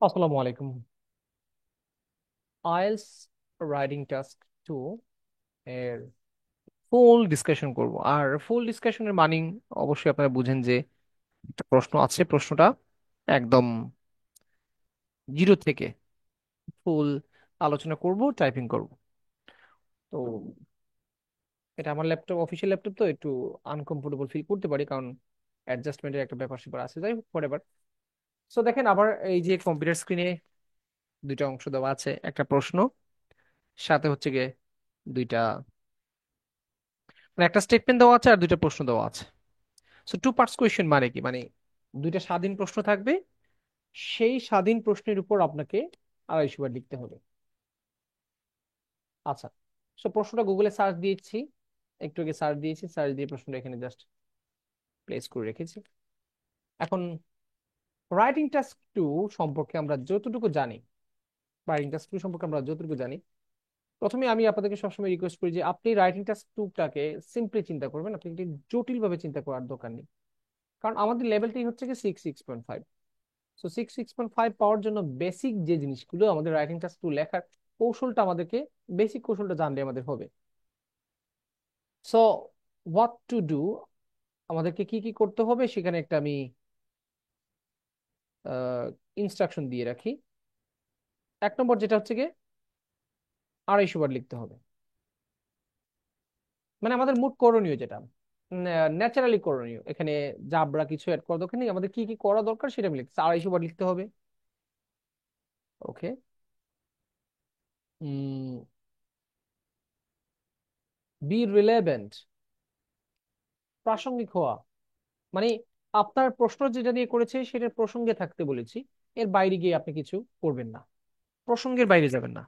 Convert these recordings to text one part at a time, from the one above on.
আসসালামু আলাইকুম। IELTS writing task 2 এর ফুল ডিসকাশন করব। আর ফুল ডিসকাশনের মানিং অবশ্যই আপনারা বুঝেন যে একটা প্রশ্ন আছে, প্রশ্নটা একদম জিরো থেকে ফুল আলোচনা করব, টাইপিং করব। তো এটা আমার ল্যাপটপ, অফিসিয়াল ল্যাপটপ, তো একটু আনকমফোর্টেবল ফিল করতে পারি, কারণ অ্যাডজাস্টমেন্টের একটা ব্যাপার স্যাপার আছে। যাই হোক, ফরএভার। সো দেখেন, আবার এই যে কম্পিউটার স্ক্রিনে দুইটা অংশ দেওয়া আছে, একটা প্রশ্ন, সাথে হচ্ছে গিয়ে দুইটা, মানে একটা স্টেটমেন্ট দেওয়া আছে আর দুইটা প্রশ্ন দেওয়া আছে। সো টু পার্টস কোয়েশ্চেন মানে কি, মানে দুইটা স্বাধীন প্রশ্ন থাকবে, সেই স্বাধীন প্রশ্নের উপর আপনাকে 250 বার লিখতে হবে। আচ্ছা, সো প্রশ্নটা গুগলে সার্চ দিয়েছি, একটু আগে সার্চ দিয়েছি, সার্চ দিয়ে প্রশ্নটা এখানে জাস্ট প্লেস করে রেখেছি। এখন রাইটিং টাস্ক টু সম্পর্কে আমরা যতটুকু জানি, রাইটিং টাস্ক টু সম্পর্কে আমরা যতটুকু জানি, প্রথমে আমি আপনাদেরকে সবসময় রিকোয়েস্ট করি যে আপনি রাইটিং টাস্ক টুটাকে সিম্পলি চিন্তা করবেন, আপনি একটু জটিল ভাবে চিন্তা করার দরকার নেই। কারণ আমাদের লেভেলটাই হচ্ছে কি 6.5। সো 6.5 পাওয়ার জন্য বেসিক যে জিনিসগুলো আমাদের রাইটিং টাস্ক টু লেখার কৌশলটা, আমাদেরকে বেসিক কৌশলটা জানলে আমাদের হবে। সো হোয়াট টু ডু, আমাদেরকে কি কি করতে হবে সেখানে একটা আমি ইনস্ট্রাকশন দিয়ে রাখি। 1 নম্বর যেটা হচ্ছে গিয়ে 250 বার লিখতে হবে। মানে আমাদের মোট করণীয় যেটা, ন্যাচারালি করণীয়, এখানে জাবরা কিছু অ্যাড করা দরকার নেই, আমাদের কি কি করা দরকার সেটা আমি লিখছি। 250 বার লিখতে হবে। ওকে। বি রিলেভেন্ট, প্রাসঙ্গিক হওয়া, মানে আপনার প্রশ্ন যেটা নিয়ে করেছে সেটার প্রসঙ্গে থাকতে বলেছি, এর বাইরে গিয়ে আপনি কিছু করবেন না, প্রসঙ্গের বাইরে যাবেন না।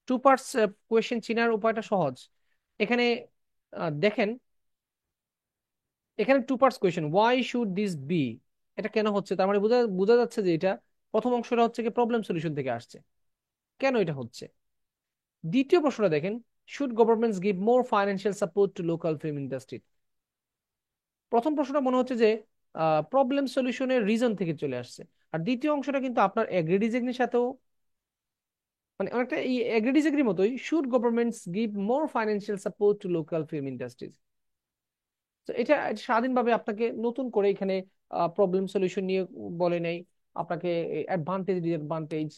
টু পার্টস কোয়েশ্চেন চিনার উপায়টা সহজ। এখানে দেখেন, এখানে two parts question, why should this be, এটা কেন হচ্ছে, তার মানে বোঝা বোঝা যাচ্ছে যে এটা প্রথম অংশটা হচ্ছে কি প্রবলেম সলিউশন থেকে আসছে, কেন এটা হচ্ছে। দ্বিতীয় প্রশ্নটা দেখেন, should governments give more financial support to local film industry. প্রথম প্রশ্নটা মনে হচ্ছে যে প্রবলেম সলিউশনের রিজন থেকে চলে আসছে, আর দ্বিতীয় অংশটা কিন্তু আপনার এগ্রি ডিসএগ্রির সাথেও, মানে অনেকটা এই এগ্রি ডিসএগ্রির মতোই, should governments give more financial support to local film industries. তো এটা এটা স্বাধীনভাবে আপনাকে নতুন করে এখানে প্রবলেম সলিউশন নিয়ে বলে নেই, আপনাকে অ্যাডভান্টেজ ডিসঅ্যাডভান্টেজ,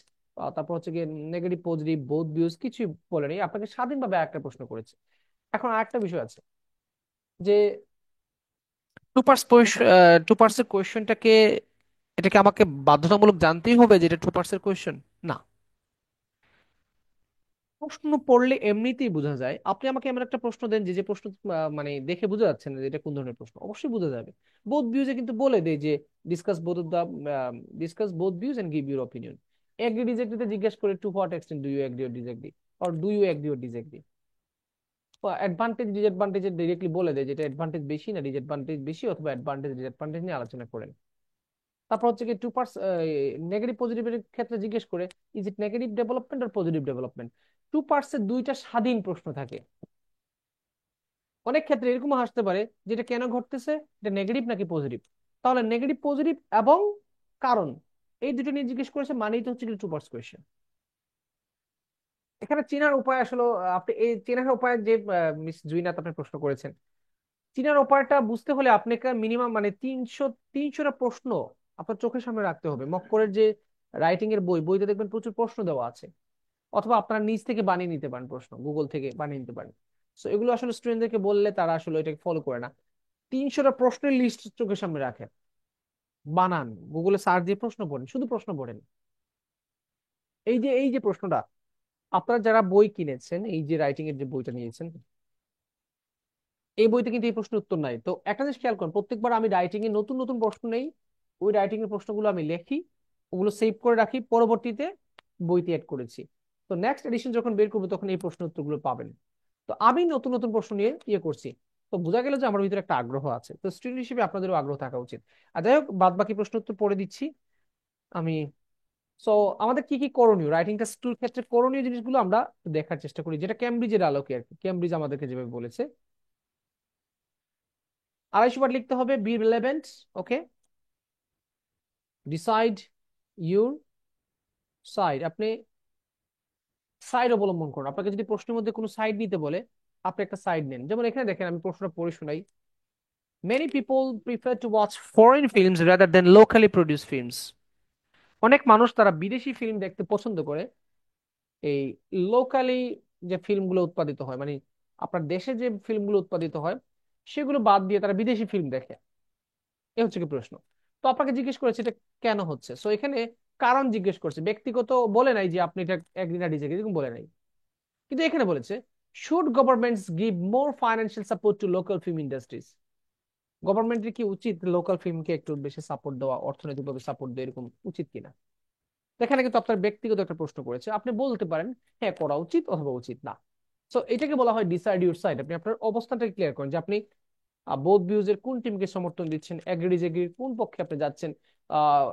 তারপর হচ্ছে গিয়ে নেগেটিভ পজিটিভ বোথ ভিউজ কিছু বলে নেই, আপনাকে স্বাধীনভাবে একটা প্রশ্ন করেছে। এখন আরেকটা বিষয় আছে যে টু পার্টস টু পার্টসের কোয়েশ্চেনটাকে, এটাকে আমাকে বাধ্যতামূলক জানতেই হবে যে এটা টু পার্টসের কোয়েশ্চেন না। প্রশ্ন পড়লে এমনিতেই বোঝা যায়। আপনি আমাকে এমন একটা প্রশ্ন দেন যে যে প্রশ্ন মানে দেখে বোঝা যাচ্ছে না যে এটা কোন ধরনের প্রশ্ন, অবশ্যই বোঝা যাবে। বোথ ভিউজে কিন্তু বলে দেয় যে discuss both of the, discuss both views and give your opinion. Agree ডিসএগ্রিতে জিজ্ঞেস করে to what extent do you agree or disagree, or do you agree or disagree. Advantage disadvantage directly বলে দেয় যেটা অ্যাডভান্টেজ বেশি না ডিসঅ্যাডভান্টেজ বেশি, অথবা অ্যাডভান্টেজ ডিসঅ্যাডভান্টেজ নিয়ে আলোচনা করেন। তারপর হচ্ছে কি টু পার্টস নেগেটিভ পজিটিভের ক্ষেত্রে জিজ্ঞেস করে ইজ ইট নেগেটিভ ডেভেলপমেন্ট আর পজিটিভ ডেভেলপমেন্ট। টু পার্টসের দুইটা স্বাধীন প্রশ্ন থাকে। অনেক ক্ষেত্রে এরকম আসতে পারে যেটা কেন ঘটতেছে, এটা নেগেটিভ নাকি পজিটিভ, তাহলে নেগেটিভ পজিটিভ এবং কারণ, এই দুটো নিয়ে জিজ্ঞেস করেছে, মানেই তো হচ্ছে টু পার্টস কোয়েশ্চেন। এখানে চেনার উপায় আসলে, আপনি এই চেনার উপায় যে মিস জুইনাত আপনি প্রশ্ন করেছেন, চীনার ওপারটা বুঝতে হলে আপনাকে মিনিমাম মানে 300টা প্রশ্ন আপনার চোখের সামনে রাখতে হবে। মক্করের যে রাইটিং এর বই, বইতে দেখবেন প্রচুর প্রশ্ন দেওয়া আছে, অথবা আপনারা নিজ থেকে বানিয়ে নিতে পারেন, প্রশ্ন গুগল থেকে বানিয়ে নিতে পারেন। সো এগুলো আসলে স্টুডেন্টদেরকে বললে তারা আসলে এটাকে ফলো করে না। 300টা প্রশ্নের লিস্ট চোখের সামনে রাখেন, বানান, গুগলে সার্চ দিয়ে প্রশ্ন পড়েন, শুধু প্রশ্ন পড়েন। এই যে প্রশ্নটা, আপনারা যারা বই কিনেছেন, এই যে রাইটিং এর যে বইটা নিয়েছেন, এই বইতে কিন্তু এই প্রশ্নের উত্তর নাই। তো একটা জিনিস খেয়াল করুন, প্রত্যেকবার আমি রাইটিং এ নতুন নতুন প্রশ্ন নেই, ওই রাইটিং এর প্রশ্নগুলো আমি লিখি, ওগুলো সেভ করে রাখি, পরবর্তীতে বইতে অ্যাড করেছি। তো নেক্সট এডিশন যখন বের করবো তখন এই প্রশ্ন উত্তরগুলো পাবেন। তো আমি নতুন নতুন প্রশ্ন নিয়ে ইয়ে করছি। তো বোঝা গেল যে আমার ভিতরে একটা আগ্রহ আছে, তো স্টুডেন্ট হিসেবে আপনাদেরও আগ্রহ থাকা উচিত। আর যাই হোক, বাদ বাকি প্রশ্ন উত্তর পড়ে দিচ্ছি আমি। সো আমাদের কি কি করণীয়, রাইটিং টেস্ট টুর ক্ষেত্রে করণীয় জিনিসগুলো আমরা দেখার চেষ্টা করি, যেটা ক্যামব্রিজের আলোকে আর কি। ক্যামব্রিজ আমাদেরকে যেভাবে বলেছে, 250 বার লিখতে হবে, be relevant. Okay. Decide your side, আপনি সাইড অবলম্বন করুন। আপনাকে যদি প্রশ্নের মধ্যে কোনো সাইড নিতে বলে, আপনি একটা সাইড নেন। যেমন এখানে দেখেন, আমি প্রশ্নটা পড়ে শোনাই। Many people prefer to watch foreign films rather than locally produce films. অনেক মানুষ তারা বিদেশি ফিল্ম দেখতে পছন্দ করে এই লোকালি যে ফিল্মগুলো উৎপাদিত হয়, মানে আপনার দেশে যে ফিল্মগুলো উৎপাদিত হয় সেগুলো বাদ দিয়ে তারা বিদেশি ফিল্ম দেখে। এ হচ্ছে কি প্রশ্ন। তো আপনাকে জিজ্ঞেস করেছে এটা কেন হচ্ছে, সো এখানে কারণ জিজ্ঞেস করছে, ব্যক্তিগত বলে নাই যে আপনি এটা একদিন ডিসএগ্রি, এরকম বলে নাই। কিন্তু এখানে বলেছে should governments give more financial support to local film industries. গভর্নমেন্টের কি উচিত লোকাল ফিল্মকে একটু বেশি সাপোর্ট দেওয়া, অর্থনৈতিকভাবে সাপোর্ট দেওয়া, এরকম উচিত কিনা? এখানে কিন্তু আপনার ব্যক্তিগত একটা প্রশ্ন করেছে, আপনি বলতে পারেন হ্যাঁ করা উচিত অথবা উচিত না। সো এটাকে বলা হয় ডিসাইড ইউর সাইড। আপনি আপনার অবস্থানটা ক্লিয়ার করেন যে আপনি বোথ ভিউজ এর কোন টিমকে সমর্থন দিচ্ছেন, এগ্রি ডিসএগ্রির কোন পক্ষে আপনি যাচ্ছেন,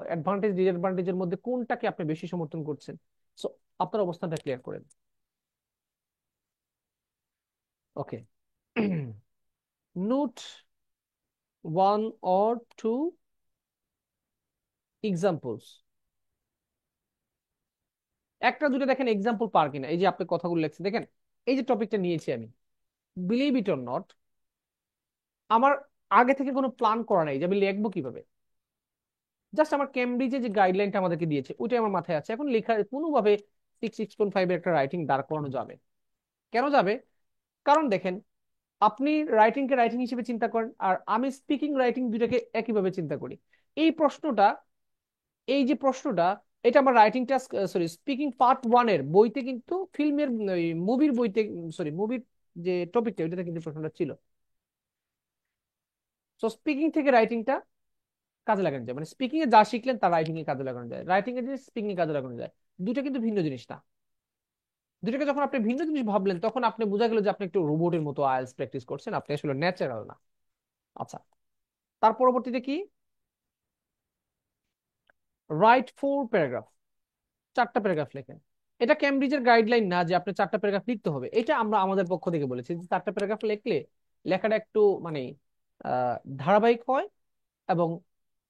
অ্যাডভান্টেজ ডিসঅ্যাডভান্টেজের মধ্যে কোনটাকে আপনি বেশি সমর্থন করছেন। সো আপনার অবস্থানটা ক্লিয়ার করেন। Okay. Note one or two examples. একটা দুটো দেখেন এক্সাম্পল পার কিনা, এই যে আপনি কথাগুলো লিখছেন দেখেন। এই যে টপিকটা নিয়েছি আমি, বিলিভ ইট অর নট, আমার আগে থেকে কোনো প্ল্যান করা নাই যে আমি লিখবো কিভাবে। জাস্ট আমার কেমব্রিজে যে গাইডলাইনটা আমাদেরকে দিয়েছে ওইটাই আমার মাথায় আছে। এখন লেখা কোনোভাবে 6.5 এর একটা রাইটিং দাঁড় করানো যাবে। কেন যাবে? কারণ দেখেন, আপনি রাইটিং কে রাইটিং হিসেবে চিন্তা করেন, আর আমি স্পিকিং রাইটিং দুইটাকে একইভাবে চিন্তা করি। এই প্রশ্নটা, এই যে প্রশ্নটা, এটা আমার writing task, sorry speaking part 1 এর বইতে কিন্তু ফিল্মের, মুভির বইতে, সরি মুভির যে টপিকটা ওইটাতে কিন্তু প্রশ্নটা ছিল। তো স্পিকিং থেকে রাইটিংটা কাজে লাগানো যায়, মানে স্পিকিং এ যা শিখলেন তা রাইটিং এ কাজে লাগানো যায়, রাইটিং এ জিনিস স্পিকিং এ কাজে লাগানো যায়। দুইটা কিন্তু ভিন্ন জিনিস না। দুটাকে যখন আপনি ভিন্ন জিনিস ভাবলেন তখন আপনি বোঝা গেল যে আপনি একটু রোবটের মতো আইএলটিএস প্র্যাকটিস করছেন, আপনি আসলে ন্যাচারাল না। আচ্ছা, তার পরবর্তীতে কি? রাইট 4 প্যারাগ্রাফ, 4টা প্যারাগ্রাফ লেখেন। এটা ক্যামব্রিজের গাইডলাইন না যে আপনি 4টা প্যারাগ্রাফ লিখতে হবে, এটা আমরা আমাদের পক্ষ থেকে বলেছি যে 4টা প্যারাগ্রাফ লিখলে লেখাটা একটু মানে ধারাবাহিক হয়, এবং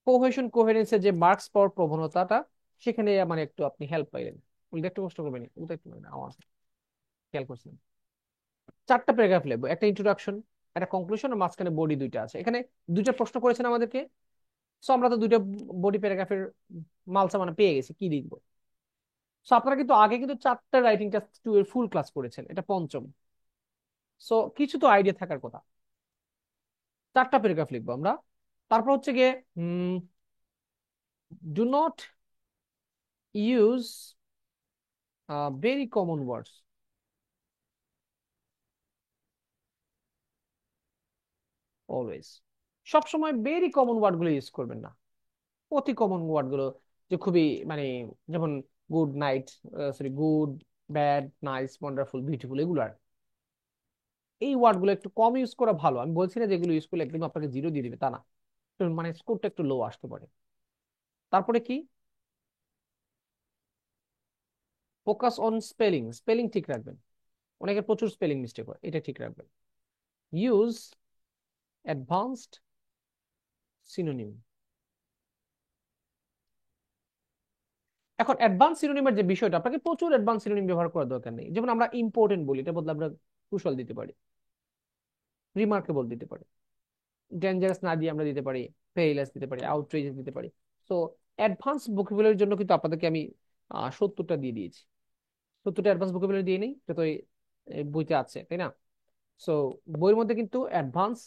কোহেশন কোহেরেন্সের যে মার্কস পাওয়ার প্রবণতাটা সেখানে মানে একটু আপনি হেল্প পাইলেন। উল্টা একটু কষ্ট করবেন, উল্টা একটু মানে আওয়াজ খেয়াল করছেন। 4টা প্যারাগ্রাফ লিখবো, একটা ইন্ট্রোডাকশন, একটা কনক্লুশন, আর মাঝখানে বডি দুইটা আছে। এখানে দুইটা প্রশ্ন করেছেন আমাদেরকে, সো আমরা তো দুইটা বডি প্যারাগ্রাফের মালসা মানে পেয়ে গেছি কি লিখবো। সো আপনারা কিন্তু আগে কিন্তু 4টা রাইটিং টেস্ট 2 এর ফুল ক্লাস করেছেন, এটা পঞ্চম। সো কিছু তো আইডিয়া থাকার কথা। 4টা প্যারাগ্রাফ লিখবো আমরা। তারপর হচ্ছে গিয়ে do not use very common words. Always, সবসময় ভেরি কমন ওয়ার্ড গুলো ইউজ করবেন না। অতি কমন ওয়ার্ড গুলো, যে খুবই মানে, যেমন good night, sorry good, bad, nice, wonderful, beautiful, এগুলো আর এই ওয়ার্ড গুলো একটু কম ইউজ করা ভালো। আমি বলছি না যেগুলো ইউজ করলে একদম আপনাকে 0 দিয়ে দিবে, তা না। মানে স্কোরটা একটু লো আসতে পারে। তারপরে কি? ফোকাস অন স্পেলিং, স্পেলিং ঠিক রাখবেন। অনেকের প্রচুর স্পেলিং মিস্টেক হয়, এটা ঠিক রাখবেন। Use advanced synonym. এখন অ্যাডভান্স সিনোনিমের যে বিষয়টা, আপনাকে প্রচুর অ্যাডভান্স সিনোনিম ব্যবহার করার দরকার নেই। যেমন আমরা ইম্পর্টেন্ট বলি, এটা বদলে আমরা কুশল দিতে পারি, রিমার্কেবল দিতে পারি, ডেঞ্জারাস না দিয়ে আমরা দিতে পারি পেইলাস দিতে পারি, আউটরেজেস দিতে পারি। তো অ্যাডভান্স ভোকাবুলারির জন্য কিন্তু আপনাদেরকে আমি 70টা দিয়ে দিয়েছি। 70টা অ্যাডভান্স ভোকাবুলারি দিয়ে নেই, এটা তো এই বইতে আছে তাই না? সো বইয়ের মধ্যে কিন্তু অ্যাডভান্স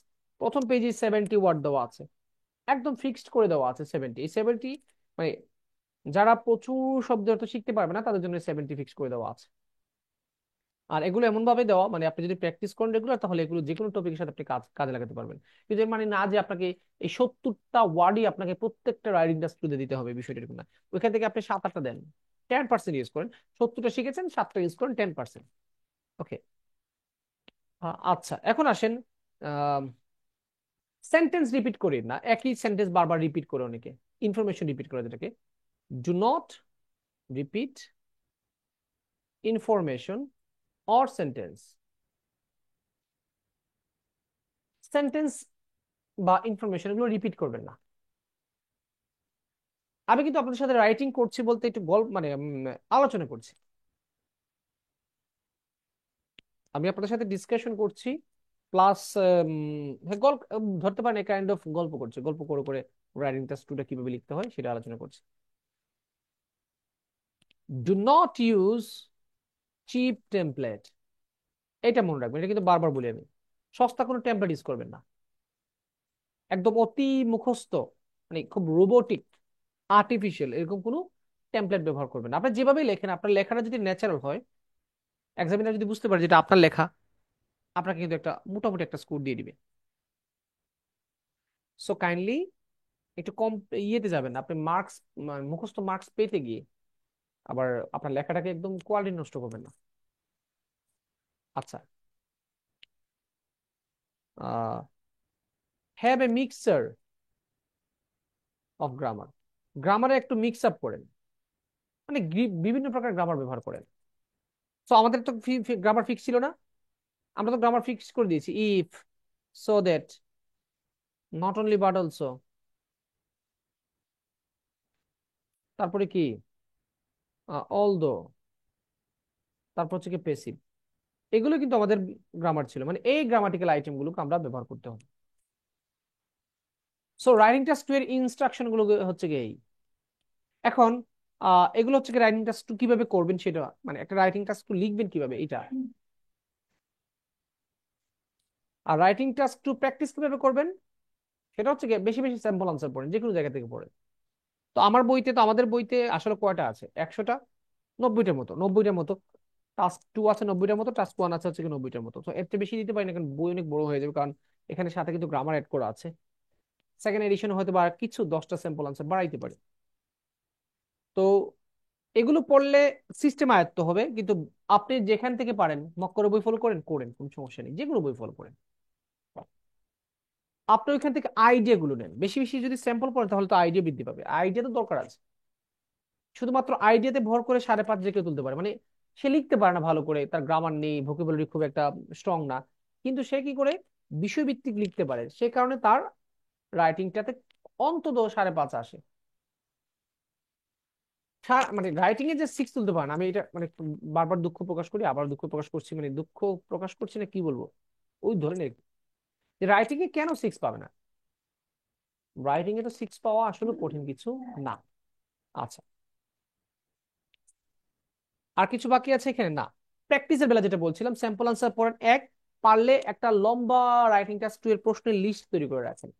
প্রথম পেজে 70 ওয়ার্ড দেওয়া আছে, একদম ফিক্সড করে দেওয়া আছে 70। এই 70 মানে যারা প্রচুর শব্দ অর্থ শিখতে পারবে না তাদের জন্য 70 ফিক্স করে দেওয়া আছে। আর এগুলো এমন ভাবে দেওয়া, মানে আপনি যদি প্র্যাকটিস করেন রেগুলার তাহলে এগুলো যে কোনো টপিকের সাথে আপনি কাজে লাগাতে পারবেন। কিন্তু এর মানে না যে আপনাকে এই 70টা ওয়ার্ডই আপনাকে প্রত্যেকটা রাইডিং টাস্কে দিতে হবে, বিষয়টা এরকম না। ওইখান থেকে আপনি 7-8টা দেন, 10% ইউজ করেন। 70টা শিখেছেন, 7টা ইউজ করেন, 10%। ওকে। আচ্ছা, এখন আসেন, সেন্টেন্স রিপিট করি না, একই সেন্টেন্স বারবার রিপিট করে অনেকে, ইনফরমেশন রিপিট করে যেটাকে। Do not repeat information or sentence. Sentence বা ইনফরমেশন এগুলো রিপিট করবেন না। আমি কিন্তু আপনাদের সাথে রাইটিং করছি বলতে একটু গল্প মানে আলোচনা করছি। আমি আপনাদের সাথে ডিসকাশন করছি প্লাস গল্প ধরতে পারেন এই কাইন্ড অফ গল্প করছে, গল্প করে করে রাইটিং টাস্ক টুটা কিভাবে লিখতে হয় সেটা আলোচনা করছি। Do not use cheap template. এটা মনে রাখবেন, এটা কিন্তু বারবার বলি আমি। সস্তা কোনো টেমপ্লেট ইউজ করবেন না। একদম অতি মুখস্থ, মানে খুব রোবোটিক, আর্টিফিশিয়াল এরকম কোনো টেমপ্লেট ব্যবহার করবেন না। আপনি যেভাবে লেখেন, আপনার লেখাটা যদি ন্যাচারাল হয়, এক্সামিনার যদি বুঝতে পারে যেটা আপনার লেখা, আপনাকে কিন্তু একটা মোটামুটি একটা স্কোর দিয়ে দিবে। সো কাইন্ডলি একটু কম ইয়েতে যাবেন না। আপনি মার্কস, মুখস্থ মার্কস পেতে গিয়ে আবার আপনার লেখাটাকে একদম কোয়ালিটি নষ্ট করবেন না। আচ্ছা, have a mixture of grammar. গ্রামারে একটু মিক্স আপ করেন, মানে বিভিন্ন প্রকার গ্রামার ব্যবহার করেন। তো আমাদের তো গ্রামার ফিক্স ছিল না, আমরা তো গ্রামার ফিক্স করে দিয়েছি, if, so that, not only but also, তারপরে কি অলদো, তারপর হচ্ছে কি পেসিভ। এগুলো কিন্তু আমাদের গ্রামার ছিল, মানে এই গ্রামাটিক্যাল আইটেম গুলোকে আমরা ব্যবহার করতে হবে। সো রাইটিং টাস্ক টু এর ইনস্ট্রাকশন গুলো হচ্ছে কি এই। এখন এগুলো হচ্ছে কি রাইটিং টাস্ক টু কিভাবে করবেন সেটা, মানে একটা রাইটিং টাস্ক টু লিখবেন কিভাবে এটা। আর রাইটিং টাস্ক টু প্র্যাকটিস কিভাবে করবেন সেটা হচ্ছে কি বেশি বেশি স্যাম্পল আনসার পড়েন, যে কোনো জায়গা থেকে পড়েন। তো আমার বইতে, তো আমাদের বইতে আসলে কয়টা আছে, 100টা, 90টার মতো, 90টার মতো টাস্ক টু আছে, 90টার মতো টাস্ক ওয়ান আছে হচ্ছে কি 90টার মতো। তো এর চেয়ে বেশি দিতে পারি না, কারণ বই অনেক বড় হয়ে যাবে, কারণ এখানে সাথে কিন্তু গ্রামার অ্যাড করা আছে। সেকেন্ড এডিশনে হয়তো বা কিছু 10টা স্যাম্পল আনসার বাড়াইতে পারি। তো এগুলো পড়লে সিস্টেম আয়ত্ত হবে, কিন্তু আপনি যেখান থেকে পারেন মক করে বই ফলো করেন, করেন, কোনো সমস্যা নেই, যে কোনো বই ফলো করেন। আপনি ওইখান থেকে আইডিয়া গুলো নেন, বেশি বেশি যদি স্যাম্পল পড়েন তাহলে তো আইডিয়া বৃদ্ধি পাবে, আইডিয়া তো দরকার আছে। শুধুমাত্র আইডিয়াতে ভর করে 5.5 যে কেউ তুলতে পারে, মানে সে লিখতে পারে না ভালো করে, তার গ্রামার নেই, ভোকাবুলারি খুব একটা স্ট্রং না, কিন্তু সে কি করে বিষয়ভিত্তিক লিখতে পারে, সে কারণে তার রাইটিংটাতে অন্তত 5.5 আসে। মানে রাইটিং এ যে 6 তুলতে পারেন, আমি এটা মানে বারবার দুঃখ প্রকাশ করি, আবার দুঃখ প্রকাশ করছি, মানে দুঃখ প্রকাশ করছি না কি বলবো, ওই ধরনের। রাইটিং এ কেন 6 পাবে না? রাইটিং এ তো 6 পাওয়া আসলে কঠিন কিছু না। আচ্ছা, আর কিছু বাকি আছে এখানে না। প্র্যাকটিসের বেলা যেটা বলছিলাম, স্যাম্পল আনসার পড়েন এক, পারলে একটা লম্বা রাইটিং টাস্ক 2 এর প্রশ্নের লিস্ট তৈরি করে রাখেন।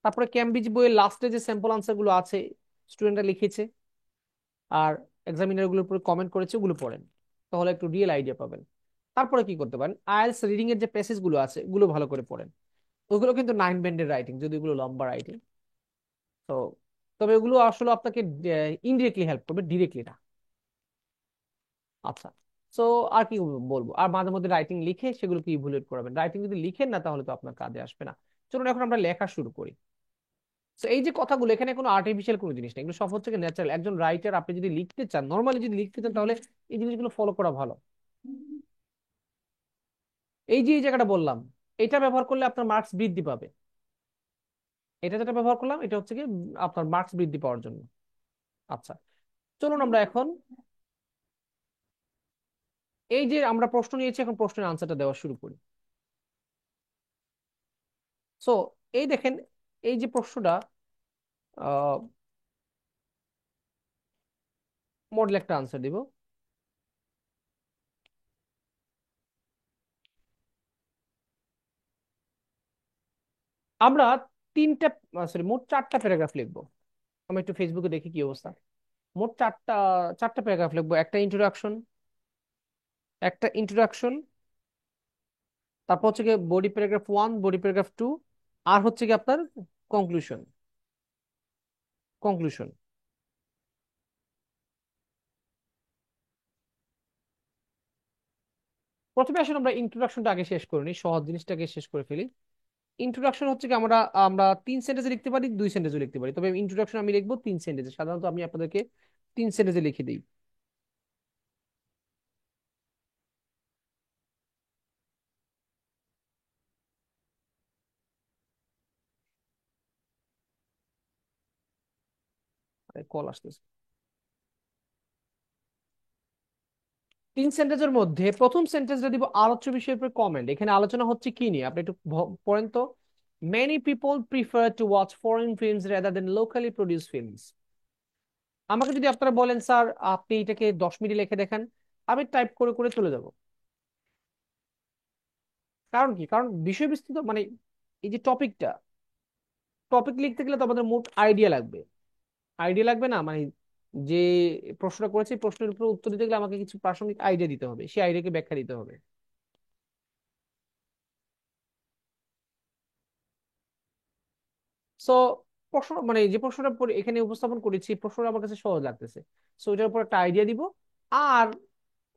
তারপরে ক্যামব্রিজ বইয়ের লাস্টে যে স্যাম্পল আনসার গুলো আছে স্টুডেন্টরা লিখেছে আর এক্সামিনার গুলোর উপরে কমেন্ট করেছে, ওগুলো পড়েন, তাহলে একটু রিয়েল আইডিয়া পাবেন। তারপরে কি করতে পারেন, আইএলটিএস রিডিং এর যে প্যাসেজ গুলো আছে ওগুলো ভালো করে পড়েন। ওগুলো কিন্তু 9 ব্যান্ডের রাইটিং, যদি ওগুলো লম্বা রাইটিং। তো তবে ওগুলো আসলে আপনাকে ইনডিরেক্টলি হেল্প করবে, ডিরেক্টলি না। আচ্ছা, তো আর কি বলবো, আর মাঝে মধ্যে রাইটিং লিখে সেগুলোকে ইভ্যালুয়েট করাবেন। রাইটিং যদি লিখেন না তাহলে তো আপনার কাজে আসবে না। চলুন এখন আমরা লেখা শুরু করি। তো এই যে কথাগুলো, এখানে কোনো আর্টিফিশিয়াল কোনো জিনিস নেই, এগুলো সব হচ্ছে ন্যাচারাল। একজন রাইটার আপনি যদি লিখতে চান, নর্মালি যদি লিখতে চান, তাহলে এই জিনিসগুলো ফলো করা ভালো। এই যে এই জায়গাটা বললাম, এটা ব্যবহার করলে আপনার মার্কস বৃদ্ধি পাবে। এটা যেটা ব্যবহার করলাম এটা হচ্ছে কি আপনার মার্কস বৃদ্ধি পাওয়ার জন্য। আচ্ছা, চলুন আমরা এখন এই যে আমরা প্রশ্ন নিয়েছি, এখন প্রশ্নের আনসারটা দেওয়া শুরু করি। সো এই দেখেন, এই যে প্রশ্নটা, মডেল একটা আনসার দিব। আমরা তিনটা, সরি মোট 4টা প্যারাগ্রাফ লিখবো। আমি একটু ফেসবুকে দেখি কি অবস্থা। মোট চারটা প্যারাগ্রাফ লিখবো। একটা ইন্ট্রোডাকশন, তারপর হচ্ছে গিয়ে বডি প্যারাগ্রাফ 1, বডি প্যারাগ্রাফ 2, আর হচ্ছে কি আপনার কনক্লুশন। কনক্লুশন প্রথমে আসলে আমরা ইন্ট্রোডাকশনটা আগে শেষ করে নিই, সহজ জিনিসটাকে শেষ করে ফেলি। ইন্ট্রোডাকশন হচ্ছে কি আমরা আমরা 3 সেন্টেন্সে লিখতে পারি, 2 সেন্টেন্সে লিখতে পারি, তবে ইন্ট্রোডাকশন আমি লিখবো 3 সেন্টেন্সে। সাধারণত আমি আপনাদেরকে 3 সেন্টেন্সে লিখে দিই। কল আসতেছে। তিন সেন্টেন্সের মধ্যে প্রথম সেন্টেন্সটা দিব আলোচ্য বিষয়ের উপর কমেন্ট। এখানে আলোচনা হচ্ছে কি নিয়ে আপনি একটু পড়েন তো। Many people prefer to watch foreign films rather than locally produce films. আমাকে যদি আপনারা বলেন স্যার আপনি এটাকে 10 মিনিট লিখে দেখান, আমি টাইপ করে করে চলে যাব। কারণ কি? কারণ বিষয় বিস্তৃত মানে এই যে টপিকটা, টপিক লিখতে গেলে তো আমাদের মোট আইডিয়া লাগবে। আইডিয়া লাগবে না মানে যে প্রশ্নটা করেছে প্রশ্নের উপর উত্তর দিতে গেলে আমাকে কিছু প্রাসঙ্গিক আইডিয়া দিতে হবে, সেই আইডিয়াকে ব্যাখ্যা দিতে হবে। সো প্রশ্ন মানে যে প্রশ্নটা এখানে উপস্থাপন করেছি প্রশ্নটা আমার কাছে সহজ লাগতেছে, সো এটার উপর একটা আইডিয়া দিব, আর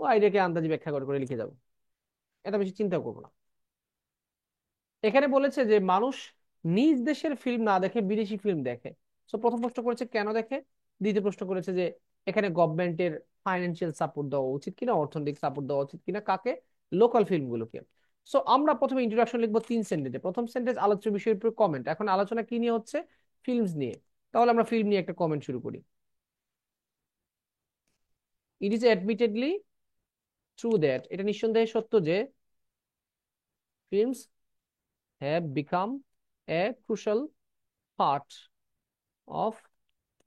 ও আইডিয়াকে আন্দাজে ব্যাখ্যা করে করে লিখে যাবো। এটা বেশি চিন্তা করবো না। এখানে বলেছে যে মানুষ নিজ দেশের ফিল্ম না দেখে বিদেশি ফিল্ম দেখে। তো প্রথম প্রশ্ন করেছে কেন দেখে, দ্বিতীয় প্রশ্ন করেছে যে এখানে গভর্নমেন্টের ফাইন্যান্সিয়াল সাপোর্ট দেওয়া উচিত কিনা, অর্থনৈতিক সাপোর্ট দেওয়া উচিত কিনা, কাকে? লোকাল ফিল্মগুলোকে। সো আমরা প্রথমে ইন্ট্রোডাকশন লিখবো 3 সেন্টেন্সে। প্রথম সেন্টেন্স আলোচ্য বিষয়ের উপর কমেন্ট। এখন আলোচনা কি নিয়ে হচ্ছে? ফিল্মস নিয়ে। তাহলে আমরা ফিল্ম নিয়ে একটা কমেন্ট শুরু করি। ইট ইজ অ্যাডমিটেডলি ট্রু দ্যাট, এটা নিঃসন্দেহে সত্য যে films have become a crucial part of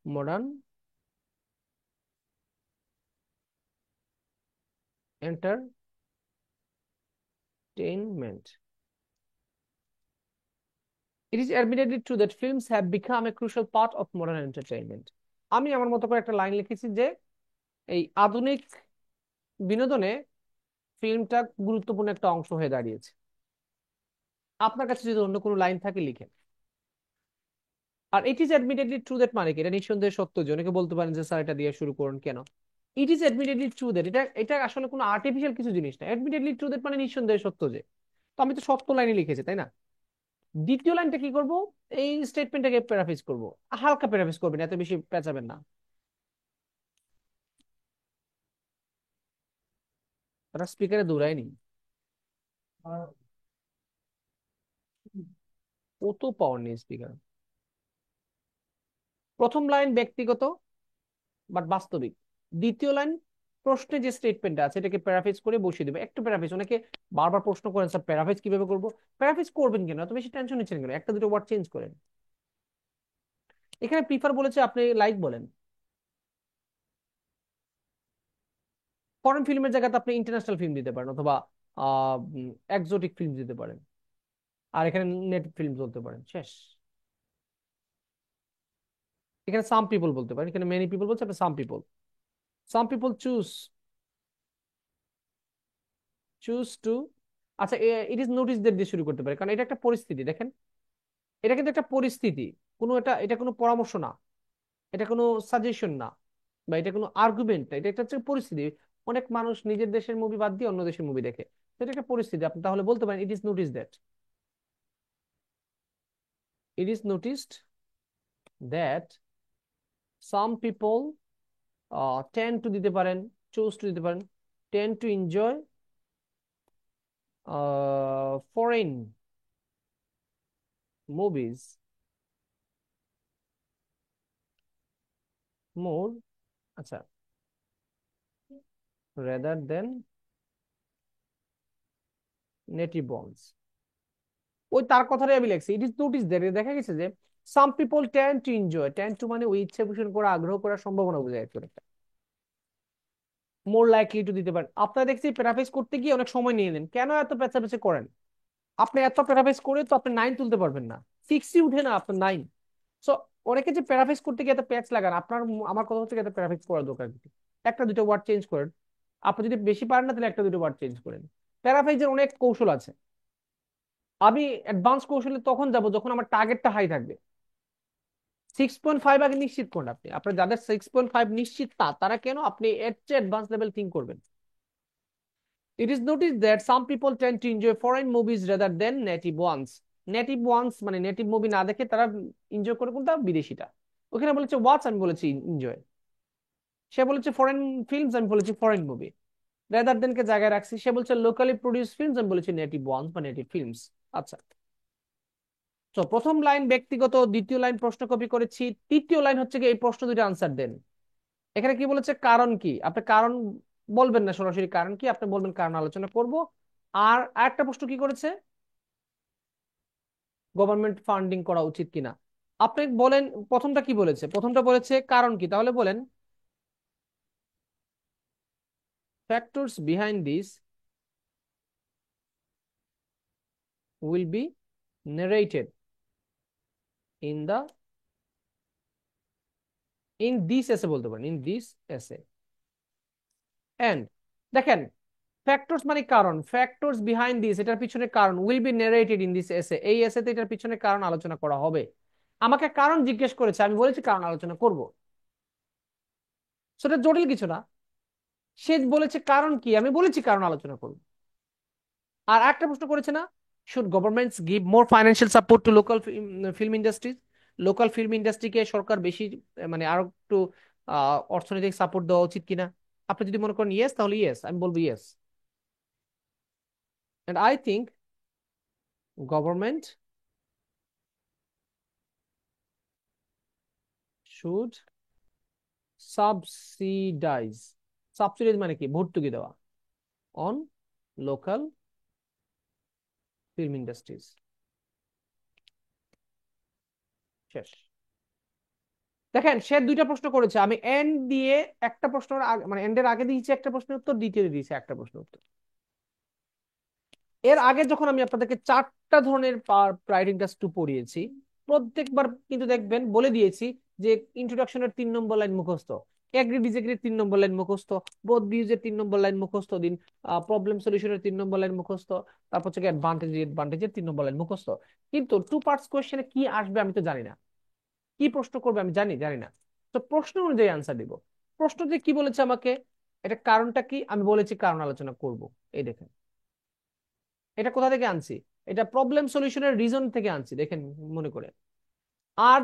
modern entertainment. It is admittedly true that films have become a crucial part of modern entertainment. আমি আমার মতো করে একটা লাইন লিখেছি যে এই আধুনিক বিনোদনে ফিল্মটা গুরুত্বপূর্ণ একটা অংশ হয়ে দাঁড়িয়েছে। আপনার কাছে যদি অন্য কোনো লাইন থাকে লিখেন। আর it is admittedly true that মানে কি? এটা নিঃসন্দেহে সত্য যে, অনেকে বলতে পারেন যে স্যার এটা দিয়ে শুরু করুন কেন। ইট ইজ অ্যাডমিটেডলি ট্রু দ্যাট, এটা এটা আসলে কোনো আর্টিফিশিয়াল কিছু জিনিস না। অ্যাডমিটেডলি ট্রু দ্যাট মানে নিঃসন্দেহে সত্য যে। তো আমি তো সত্য লাইনে লিখেছি তাই না? দ্বিতীয় লাইনটা কি করব? এই স্টেটমেন্টটাকে প্যারাফ্রেজ করব। হালকা প্যারাফ্রেজ করবেন, এত বেশি পেঁচাবেন না। তারা স্পিকারে দৌড়ায়নি। কত পাওয়ার নেই স্পিকার। প্রথম লাইন ব্যক্তিগত বাট বাস্তবিক। দ্বিতীয় লাইন প্রশ্নে যে স্টেটমেন্টটা আছে এটাকে প্যারাফ্রেজ করে বসিয়ে দেবে। একটু প্যারাফ্রেজ, অনেকে বারবার প্রশ্ন করেন স্যার প্যারাফ্রেজ কিভাবে করবো। প্যারাফ্রেজ করবেন কেন, এত বেশি টেনশন নিচ্ছেন কেন? একটা দুটো ওয়ার্ড চেঞ্জ করেন। এখানে প্রিফার বলেছে, আপনি লাইক বলেন। ফরেন ফিল্মের জায়গাতে আপনি ইন্টারন্যাশনাল ফিল্ম দিতে পারেন, অথবা এক্সোটিক ফিল্ম দিতে পারেন। আর এখানে নেটিভ ফিল্ম বলতে পারেন, শেষ। এখানে সাম পিপল বলতে পারেন, এখানে মেনি পিপল বলছে, আপনি some people. Some people choose to. আচ্ছা, ইট ইজ নোটিস দ্যাট দিয়ে শুরু করতে পারে, কারণ এটা একটা পরিস্থিতি। দেখেন, এটা কিন্তু একটা পরিস্থিতি। কোনো এটা কোনো পরামর্শ না, এটা কোনো সাজেশন না, বা এটা কোনো আর্গুমেন্ট না। এটা একটা হচ্ছে পরিস্থিতি। অনেক মানুষ নিজের দেশের মুভি বাদ দিয়ে অন্য দেশের মুভি দেখে। তো এটা একটা পরিস্থিতি। আপনি তাহলে বলতে পারেন it is notice that, it is noticed that some people tend to দিতে পারেন, চুজ টু দিতে পারেন, tend to enjoy foreign movies more, আচ্ছা, rather than নেটিভ বন্ডস। ওই তার কথাটাই আমি লিখছি, ইট ইজ নোটিস দ্যাট। দেখা গেছে যে some people tend to enjoy, tend to মানে ওই ইচ্ছা পোষণ করা, আগ্রহ করার সম্ভাবনা বোঝায় একটু একটা। মোর লাইকলি টু দিতে পারেন। আপনারা দেখছি প্যারাফ্রেজ করতে গিয়ে অনেক সময় নিয়ে নেন, কেন এত পেঁচাপেচি করেন? আপনি এত প্যারাফ্রেজ করে তো আপনি 9 তুলতে পারবেন না, 6ই উঠে না আপনার 9। সো অনেকে যে প্যারাফ্রেজ করতে গিয়ে এত প্যাচ লাগান, আপনার আমার কথা হচ্ছে এত প্যারাফ্রেজ করার দরকার কি? একটা দুটো ওয়ার্ড চেঞ্জ করেন। আপনি যদি বেশি পারেন না তাহলে একটা দুটো ওয়ার্ড চেঞ্জ করেন। প্যারাফ্রেজের অনেক কৌশল আছে। আমি অ্যাডভান্স কৌশলে তখন যাব যখন আমার টার্গেটটা হাই থাকবে। 6.5 আগে নিশ্চিত করুন। আপনি আপনার যাদের 6.5 নিশ্চিত তারা কেন আপনি এর চেয়ে অ্যাডভান্স লেভেল থিঙ্ক করবেন। It is notice that some people tend to enjoy foreign movies rather than native ones. Native ones মানে নেটিভ মুভি না দেখে তারা এনজয় করে কোনটা? বিদেশিটা। ওখানে বলেছে ওয়াচ, আমি বলেছি এনজয়। সে বলেছে ফরেন ফিল্মস, আমি বলেছি ফরেন মুভি। রাদার দেন কে জায়গায় রাখছি। সে বলছে লোকালি প্রডিউস ফিল্মস, আমি বলেছি নেটিভ ওয়ান্স বা নেটিভ ফিল্মস। আচ্ছা, তো প্রথম লাইন ব্যক্তিগত, দ্বিতীয় লাইন প্রশ্ন কপি করেছি, তৃতীয় লাইন হচ্ছে কি এই প্রশ্ন দুটো আনসার দেন। এখানে কি বলেছে, কারণ কি, আপনি কারণ বলবেন না সরাসরি কারণ কি, আপনি বলবেন কারণ আলোচনা করব। আর আরেকটা প্রশ্ন কি করেছে, গভর্নমেন্ট ফান্ডিং করা উচিত কিনা। আপনি বলেন প্রথমটা কি বলেছে, প্রথমটা বলেছে কারণ কি, তাহলে বলেন factors behind this will be narrated in the in this essay বলতে পারেন, in this essay and দেখেন ফ্যাক্টরস মানে কারণ, ফ্যাক্টরস বিহাইন্ড দিস এটার পিছনে কারণ, will be narrated in this essay, এই এসেতে এটার পিছনে কারণ আলোচনা করা হবে। আমাকে কারণ জিজ্ঞেস করেছে, আমি বলেছি কারণ আলোচনা করব, সেটা জটিল কিছু না। সে বলেছে কারণ কি, আমি বলেছি কারণ আলোচনা করব। আর একটা প্রশ্ন করেছে না, should governments give more financial support to local film industries, local film ইন্ডাস্ট্রিকে সরকার বেশি মানে আরো একটু অর্থনৈতিক সাপোর্ট দেওয়া উচিত কিনা। আপনি যদি মনে করেন ইয়েস, তাহলে ইয়েস, আমি বলবো yes. And I think government should subsidise, subsidise মানে কি, ভর্তুকি দেওয়া, অন লোকাল ফিল্ম ইন্ডাস্ট্রিজ। শেষ। দেখেন সে দুইটা প্রশ্ন করেছে, আমি এন্ড দিয়ে একটা প্রশ্ন মানে এন্ডের আগে দিয়েছি একটা প্রশ্নের উত্তর, দ্বিতীয় দিয়েছি একটা প্রশ্নের উত্তর। এর আগে যখন আমি আপনাদেরকে চারটা ধরনের রাইটিং টেস্ট টু পড়িয়েছি, প্রত্যেকবার কিন্তু দেখবেন বলে দিয়েছি যে ইন্ট্রোডাকশনের 3 নম্বর লাইন মুখস্থ, এগ্রি ডিসএগ্রির 3 নম্বর লাইন মুখস্থ, বোথ ভিউজের 3 নম্বর লাইন মুখস্থ দিন, প্রবলেম সলিউশনের 3 নম্বর লাইন মুখস্থ, তারপর হচ্ছে অ্যাডভান্টেজের 3 নম্বর লাইন মুখস্থ। কিন্তু টু পার্টস কোয়েশ্চেনে কি আসবে আমি তো জানি না, কি প্রশ্ন করবে আমি জানি জানি না। তো প্রশ্ন অনুযায়ী আনসার দিব। প্রশ্নতে কি বলেছে আমাকে, এটা কারণটা কি, আমি বলেছি কারণ আলোচনা করব। এই দেখেন এটা কোথা থেকে আনছি, এটা প্রবলেম সলিউশনের রিজন থেকে আনছি, দেখেন মনে করে। আর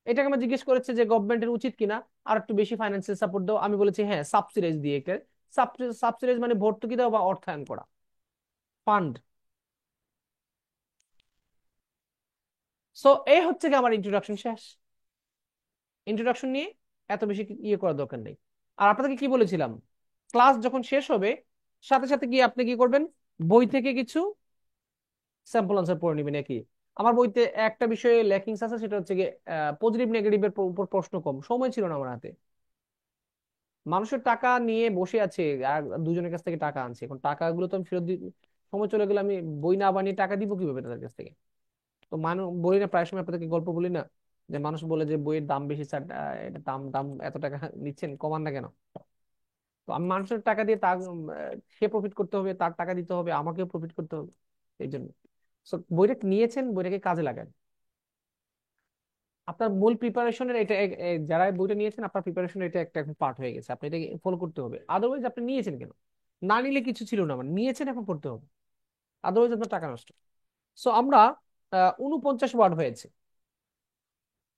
এটাকে আমার জিজ্ঞেস করেছে যে গভর্নমেন্টের উচিত কিনা আর একটু বেশি ফাইন্যান্সিয়াল সাপোর্ট দাও, আমি বলেছি হ্যাঁ সাবসিডাইজ দিয়ে একটা, সাবসিডাইজ মানে ভর্তুকি দেওয়া বা অর্থায়ন করা, ফান্ড। সো এই হচ্ছে কি আমার ইন্ট্রোডাকশন শেষ। ইন্ট্রোডাকশন নিয়ে এত বেশি ইয়ে করার দরকার নেই। আর আপনাদেরকে কি বলেছিলাম, ক্লাস যখন শেষ হবে সাথে সাথে কি আপনি কি করবেন, বই থেকে কিছু স্যাম্পল আনসার পড়ে নেবেন। একই আমার বইতে একটা বিষয়ে ল্যাকিংস আছে, সেটা হচ্ছে গিয়ে পজিটিভ নেগেটিভের উপর প্রশ্ন কম, সময় ছিল না আমার হাতে। মানুষের টাকা নিয়ে বসে আছে, আর দুজনের কাছ থেকে টাকা আনছে, এখন টাকাগুলো তো আমি ফেরত সময় চলে গেলে আমি বই না বানিয়ে টাকা দিব কিভাবে তাদের কাছ থেকে। তো মানুষ বলি না, প্রায় সময় আপনাদেরকে গল্প বলি না, যে মানুষ বলে যে বইয়ের দাম বেশি স্যার, এটা দাম দাম এত টাকা নিচ্ছেন, কমান না কেন। তো আমি মানুষের টাকা দিয়ে তার সে প্রফিট করতে হবে, তার টাকা দিতে হবে, আমাকেও প্রফিট করতে হবে, এই জন্য। So, বইটা নিয়েছেন, বইটাকে কাজে লাগান। আপনার মূল প্রিপারেশনের এটা যারা বইটা নিয়েছেন আপনার প্রিপারেশনের এটা একটা এখন পার্ট হয়ে গেছে, আপনি এটাকে ফলো করতে হবে। আদারওয়াইজ আপনি নিয়েছেন কেন, না নিলে কিছু ছিল না, মানে নিয়েছেন এখন করতে হবে, আদারওয়াইজ আপনার টাকা নষ্ট। সো আমরা 49 ওয়ার্ড হয়েছে,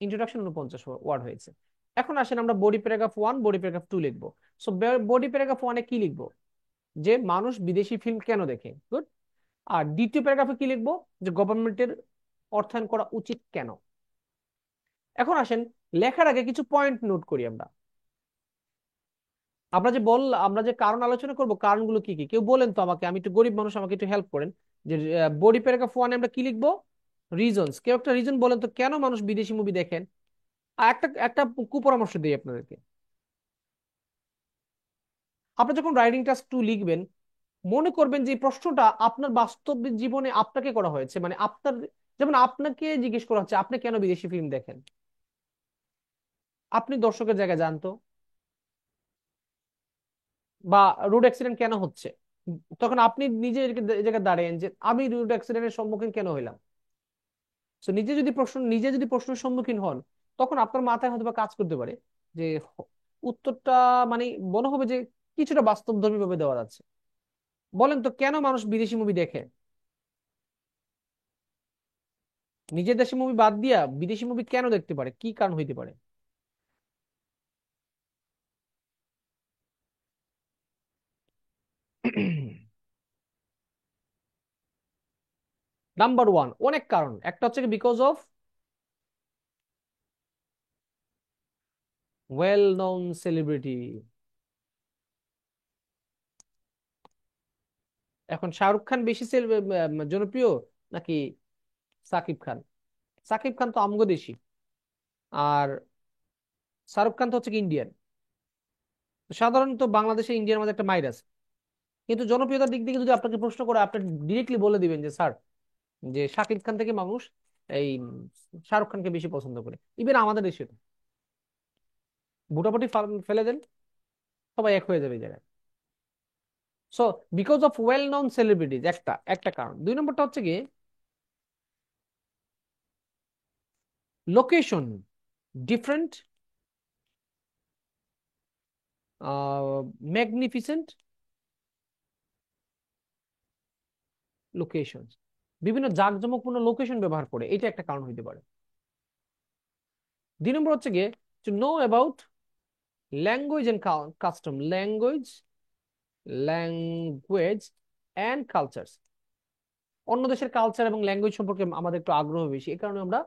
ইন্ট্রোডাকশন 49 ওয়ার্ড হয়েছে। এখন আসেন আমরা বডি প্যারাগ্রাফ 1 বডি প্যারাগ্রাফ 2 লিখবো। সো বডি প্যারাগ্রাফ 1-এ কি লিখবো, যে মানুষ বিদেশি ফিল্ম কেন দেখে, গুড। আর দ্বিতীয় প্যারাগ্রাফে কি লিখবো, যে গভর্নমেন্টের অর্থায়ন করা উচিত কেন। এখন আসেন লেখার আগে কিছু পয়েন্ট নোট করি আমরা। আমরা যে কারণ আলোচনা করব, কারণগুলো কি কি কেউ বলেন তো আমাকে, আমি একটু গরিব মানুষ, আমাকে একটু হেল্প করেন। যে বডি প্যারাগ্রাফ 1-এ আমরা কি লিখবো, রিজনস, কেউ একটা রিজন বলেন তো কেন মানুষ বিদেশি মুভি দেখেন। আর একটা একটা কুপরামর্শ দিই আপনাদেরকে, আপনি যখন রাইটিং টাস্ক 2 লিখবেন মনে করবেন যে এই প্রশ্নটা আপনার বাস্তব জীবনে আপনাকে করা হয়েছে, মানে আপনার, যেমন আপনাকে জিজ্ঞেস করা হচ্ছে আপনি কেন বিদেশি ফিল্ম দেখেন, আপনি দর্শকের জায়গায় যান তো, বা রোড অ্যাক্সিডেন্ট কেন হচ্ছে, তখন আপনি নিজে এই জায়গায় দাঁড়ান যে আমি রোড অ্যাক্সিডেন্টের সম্মুখীন কেন হইলাম। তো নিজে যদি প্রশ্নের সম্মুখীন হন, তখন আপনার মাথায় হয়তো বা কাজ করতে পারে যে উত্তরটা মানে মনে হবে যে কিছুটা বাস্তবধর্মী ভাবে দেওয়া যাচ্ছে। বলেন তো কেন মানুষ বিদেশি মুভি দেখে, নিজের দেশি মুভি বাদ দিয়া বিদেশি মুভি কেন দেখতে পারে, কি কারণ হইতে পারে। নাম্বার ওয়ান, অনেক কারণ। একটা হচ্ছে because of well known celebrity. এখন শাহরুখ খান বেশি জনপ্রিয় নাকি সাকিব খান? সাকিব খান তো আমগো দেশি, আর শাহরুখ খান তো হচ্ছে কি ইন্ডিয়ান। সাধারণত বাংলাদেশে ইন্ডিয়ার মধ্যে একটা মাইর আছে। কিন্তু জনপ্রিয়তার দিক থেকে যদি আপনাকে প্রশ্ন করে, আপনি ডিরেক্টলি বলে দিবেন যে স্যার, যে শাকিব খান থেকে মানুষ এই শাহরুখ খানকে বেশি পছন্দ করে। ইভেন আমাদের দেশে ভোটাভুটি ফেলে দেন, সবাই এক হয়ে যাবে এই জায়গায়। So because of well non celebrities একটা একটা কারণ। দুই নম্বরটা হচ্ছে কি লোকেশন, ডিফারেন্ট, ম্যাগনিফিসেন্ট লোকেশন, বিভিন্ন জাঁকজমকপূর্ণ লোকেশন ব্যবহার করে, এটা একটা কারণ হইতে পারে। দুই নম্বর হচ্ছে গিয়ে to know about language and custom, language and culture. অন্য দেশের কালচার এবং ল্যাঙ্গুয়েজ সম্পর্কে আমাদের একটু আগ্রহ বেশি, এই কারণে আমরা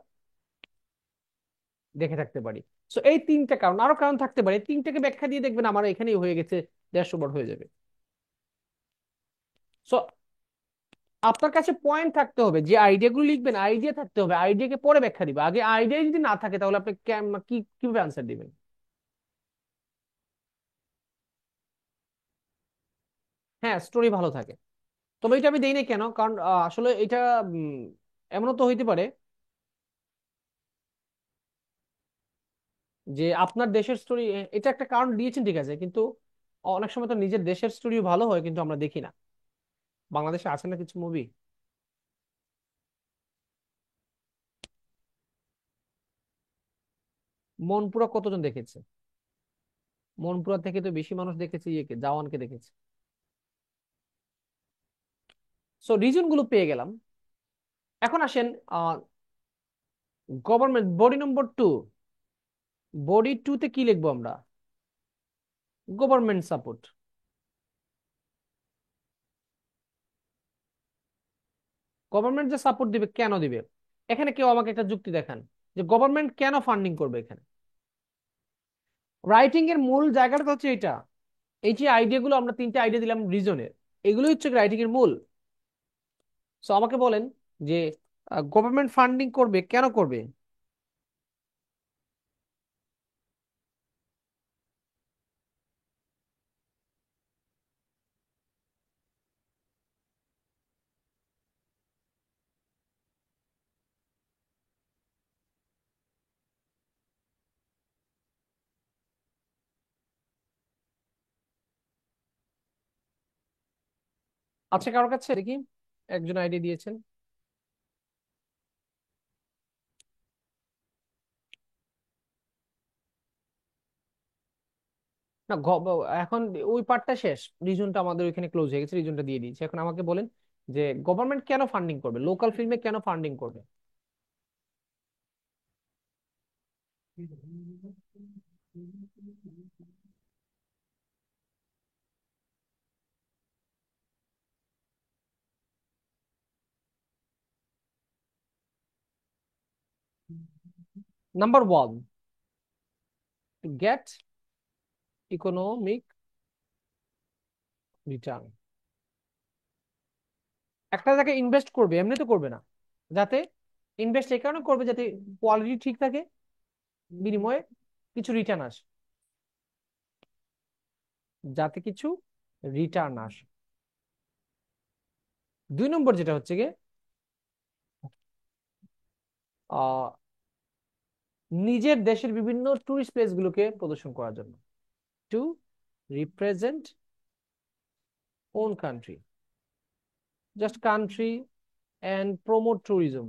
দেখে থাকতে পারি। সো এই তিনটা কারণ, আরো কারণ থাকতে পারে, তিনটাকে ব্যাখ্যা দিয়ে দেখবেন আমার এখানেই হয়ে গেছে, 150 বার হয়ে যাবে। সো আপনার কাছে পয়েন্ট থাকতে হবে, যে আইডিয়াগুলো লিখবেন আইডিয়া থাকতে হবে, আইডিয়াকে পরে ব্যাখ্যা দিবে। আগে আইডিয়া যদি না থাকে তাহলে আপনি কি কিভাবে আনসার দিবেন? হ্যাঁ, স্টোরি ভালো থাকে। তবে এটা আমি দেই না কেন, কারণ আসলে এটা উম, এমনও তো হইতে পারে যে আপনার দেশের স্টোরি, এটা একটা কারণ দিয়েছেন ঠিক আছে, কিন্তু অনেক সময় তো নিজের দেশের স্টোরিও ভালো হয় কিন্তু আমরা দেখি না। বাংলাদেশে আছে না কিছু মুভি। মনপুরা কতজন দেখেছে? মনপুরা থেকে তো বেশি মানুষ দেখেছে ইয়েকে, জওয়ানকে দেখেছে। সো রিজন গুলো পেয়ে গেলাম। এখন আসেন গভর্নমেন্ট বডি নম্বর টু। বডি টু তে কি লিখবো আমরা? Government support. গভর্নমেন্ট যে সাপোর্ট দিবে কেন দিবে? এখানে কেউ আমাকে একটা যুক্তি দেখান যে গভর্নমেন্ট কেন ফান্ডিং করবে এখানে। রাইটিং এর মূল জায়গাটা তো হচ্ছে এটা। এই যে আইডিয়া গুলো আমরা তিনটে আইডিয়া দিলাম রিজনের, এগুলোই হচ্ছে রাইটিং এর মূল। সো আমাকে বলেন যে গভর্নমেন্ট ফান্ডিং করবে কেন করবে? আছে কারোর কাছে দেখি, একজন আইডিয়া দিয়েছেন। না এখন ওই পার্টটা শেষ, রিজনটা আমাদের ওইখানে ক্লোজ হয়ে গেছে, রিজনটা দিয়ে দিয়েছে। এখন আমাকে বলেন যে গভর্নমেন্ট কেন ফান্ডিং করবে, লোকাল ফিল্মে কেন ফান্ডিং করবে? Number one, to get economic return. একটা জায়গায় ইনভেস্ট করবে এমনি তো করবে না, যাতে ইনভেস্ট এই কারণে করবে যাতে কোয়ালিটি ঠিক থাকে, বিনিময়ে কিছু রিটার্ন আসে, যাতে কিছু রিটার্ন আসে। দুই নম্বর যেটা হচ্ছে গিয়ে আহ নিজের দেশের বিভিন্ন টুরিস্ট প্লেস গুলোকে প্রদর্শন করার জন্য, two represent own country, just country and promote tourism.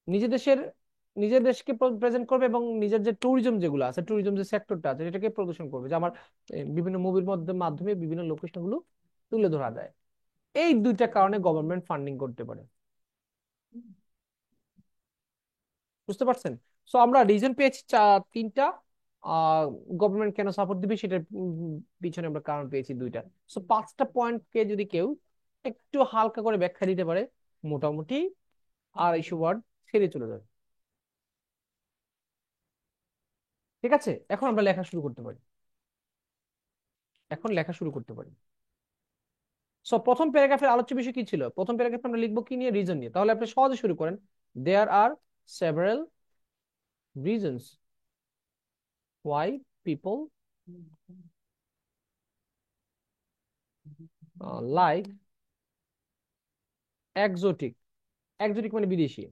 নিজের দেশের, নিজের দেশকে প্রেজেন্ট করবে এবং নিজের যে ট্যুরিজম যেগুলো আছে, ট্যুরিজম যে সেক্টরটা আছে এটাকে প্রদর্শন করবে, যে আমার বিভিন্ন মুভির মধ্যে মাধ্যমে বিভিন্ন লোকেশন গুলো তুলে ধরা যায়। এই দুইটা কারণে গভর্নমেন্ট ফান্ডিং করতে পারে। বুঝতে পারছেন? সো আমরা রিজন পেয়েছি তিনটা। গভর্নমেন্ট কেন সাপোর্ট দিবে সেটার পিছনে আমরা কারণ পেয়েছি দুইটা। সো পাঁচটা পয়েন্ট কে যদি কেউ একটু হালকা করে ব্যাখ্যা দিতে পারে, মোটামুটি 250 ওয়ার্ড ছেড়ে চলে যাবে। ঠিক আছে, এখন আমরা লেখা শুরু করতে পারি। এখন লেখা শুরু করতে পারি। সো প্রথম প্যারাগ্রাফের আলোচ্য বিষয় কি ছিল? প্রথম প্যারাগ্রাফে আমরা লিখবো কি নিয়ে? রিজন নিয়ে। তাহলে আপনি সহজে শুরু করেন। There are several reasons why people like exotic, exotic মানে বিদেশি,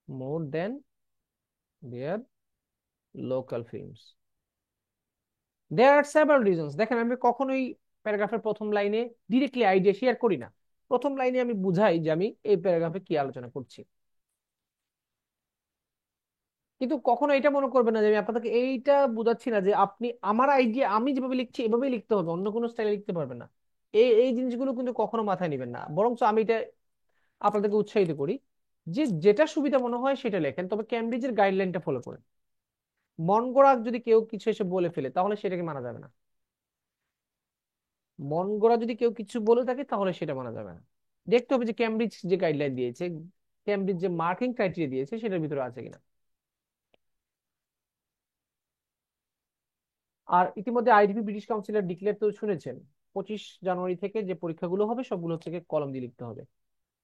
more than their local films. There are several reasons, দেখেন আমি কখনোই প্যারাগ্রাফের প্রথম লাইনে ডিরেক্টলি আইডিয়া শেয়ার করি না। প্রথম লাইনে আমি বুঝাই যে আমি এই প্যারাগ্রাফে কি আলোচনা করছি। কিন্তু কখনো এটা মনে করবেন না যে আমি আপনাদেরকে এইটা বোঝাচ্ছি না যে আপনি আমার আইডিয়া আমি যেভাবে লিখছি এভাবেই লিখতে হবে, অন্য কোনো স্টাইলে লিখতে পারবেন না। এই এই জিনিসগুলো কিন্তু কখনো মাথায় নেবেন না, বরঞ্চ আমি এটা আপনাদেরকে উৎসাহিত করি যে যেটা সুবিধা মনে হয় সেটা লেখেন, তবে ক্যামব্রিজের গাইডলাইনটা ফলো করেন। মন গড়া যদি কেউ কিছু এসে বলে ফেলে তাহলে সেটাকে মানা যাবে না। মন গড়া যদি কেউ কিছু বলে থাকে তাহলে সেটা মানা যাবে না। দেখতে হবে যে ক্যামব্রিজ যে গাইডলাইন দিয়েছে, ক্যামব্রিজ যে মার্কিং ক্রাইটেরিয়া দিয়েছে সেটার ভিতরে আছে কিনা। আর ইতিমধ্যে আইডিপি ব্রিটিশ কাউন্সিলের ডিক্লেয়ার তো শুনেছেন, 25 জানুয়ারি থেকে যে পরীক্ষাগুলো হবে সবগুলো হচ্ছে গিয়ে কলম দিয়ে লিখতে হবে।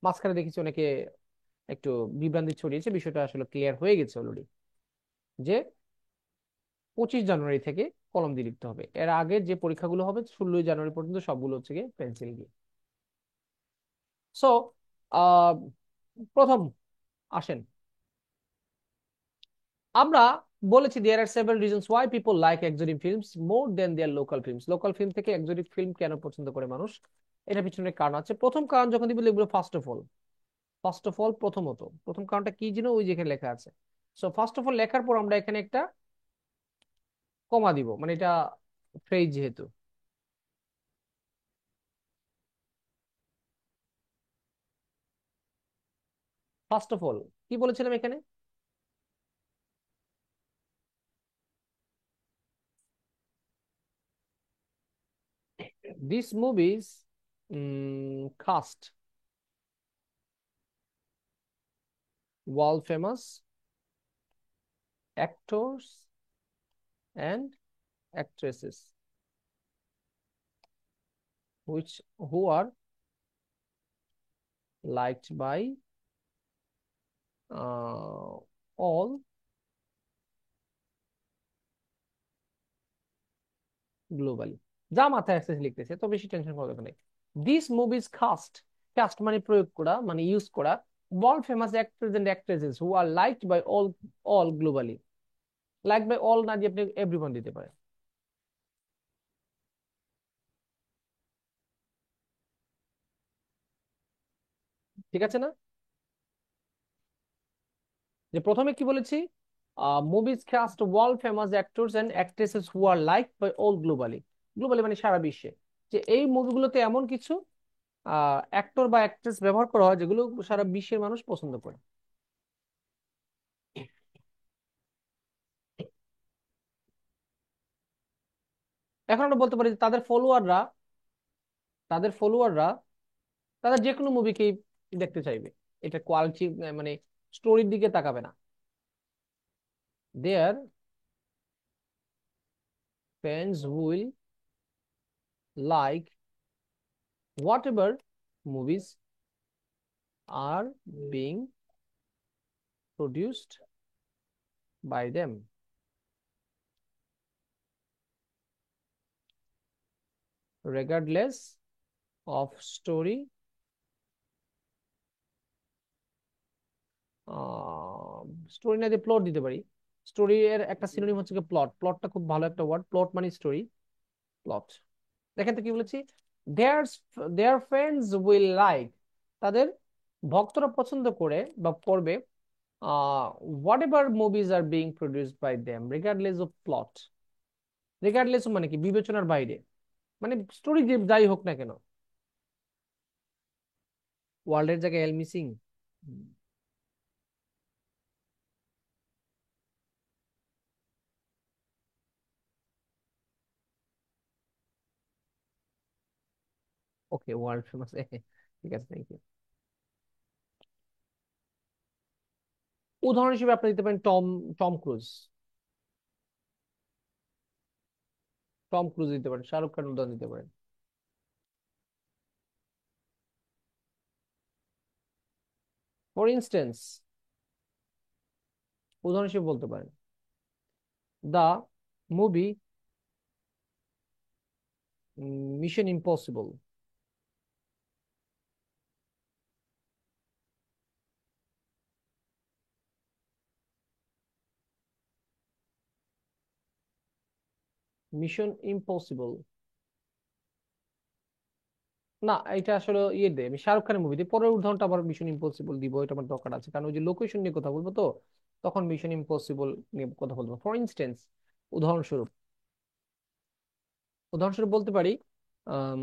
মাঝখানে দেখেছি অনেকে একটু বিভ্রান্তি ছড়িয়েছে, বিষয়টা আসলে ক্লিয়ার হয়ে গেছে অলরেডি, যে 25 জানুয়ারি থেকে কলম দিয়ে লিখতে হবে। এর আগে যে পরীক্ষাগুলো হবে 16 জানুয়ারি পর্যন্ত সবগুলো হচ্ছে গিয়ে পেন্সিল দিয়ে। সো প্রথম আসেন, আমরা বলেছি there are several reasons why people like exotic films more than their local films. Local film থেকে এক্সোটিক ফিল্ম কেন পছন্দ করে মানুষ, এটা পিছনে কারণ আছে। প্রথম কারণ যখন দিবে লিখবো first of all. First of all প্রথমত, প্রথম কারণটা কি যেন ওই যেখানে লেখা আছে। সো ফার্স্ট অফ অল লেখার পর আমরা এখানে একটা কমা দিব, মানে এটা ফ্রেজ যেহেতু। ফার্স্ট অফ অল কি বলেছিলাম এখানে? This movies cast world famous actors and actresses which who are liked by all globally। যা মাথায় আসছে লিখতেছে, তো বেশি টেনশন করার দরকার নেই। দিস মুভিজ কাস্ট, কাস্ট মানে প্রয়োগ করা, মানে ইউজ করা, world famous actors and actresses who are liked by all, all globally. Like by all না দিয়ে আপনি এভরিওয়ান দিতে পারেন। ঠিক আছে না? যে প্রথমে কি বলেছি, movies cast world famous actors and actresses who are liked by all globally. Globally মানে সারা বিশ্বে। যে এই মুভিগুলোতে এমন কিছু অ্যাক্টর বা অ্যাক্ট্রেস ব্যবহার করা হয় যেগুলো সারা বিশ্বের মানুষ পছন্দ করে। এখন আমরা বলতে পারি যে তাদের ফলোয়াররা তাদের যে কোনো মুভিকেই দেখতে চাইবে। এটা কোয়ালিটি মানে স্টোরির দিকে তাকাবে না। Their fans will like whatever movies are being produced by them regardless of story. Story না দিয়ে প্লট দিতে পারি। স্টোরি এর একটা সিনোনিম হচ্ছে প্লট। প্লটটা খুব ভালো একটা ওয়ার্ড, প্লট মানে স্টোরি, প্লট। দেখেন তো কি বলেছি, their their friends will like, তাদের ভক্তরা পছন্দ করে বা করবে, whatever movies are being produced by them regardless of plot. Regardless মানে কি, বিবেচনার বাইরে, মানে স্টোরি যে যাই হোক না কেন। ওয়ার্ল্ডের জায়গায় L missing. Okay, world famous. ঠিক আছে, থ্যাংক ইউ। উদাহরণ হিসেবে আপনি দিতে পারেন Tom Tom Cruise. Tom Cruise দিতে পারেন, শাহরুখ খান উদাহরণ দিতে পারেন। ফর ইনস্টেন্স, উদাহরণ হিসেবে বলতে পারেন the movie Mission Impossible. Mission Impossible, না এটা আসলে ইয়ে দেয়, আমি শাহরুখ খানের মুভি দিই, পরের উদাহরণটা আবার মিশন ইম্পসিবল দিব, এটা আমার দরকার আছে, কারণ ওই যে লোকেশন নিয়ে কথা বলবো তো, তখন মিশন ইম্পসিবল নিয়ে কথা বলবো। ফর ইনস্টেন্স, উদাহরণস্বরূপ, উদাহরণস্বরূপ বলতে পারি um,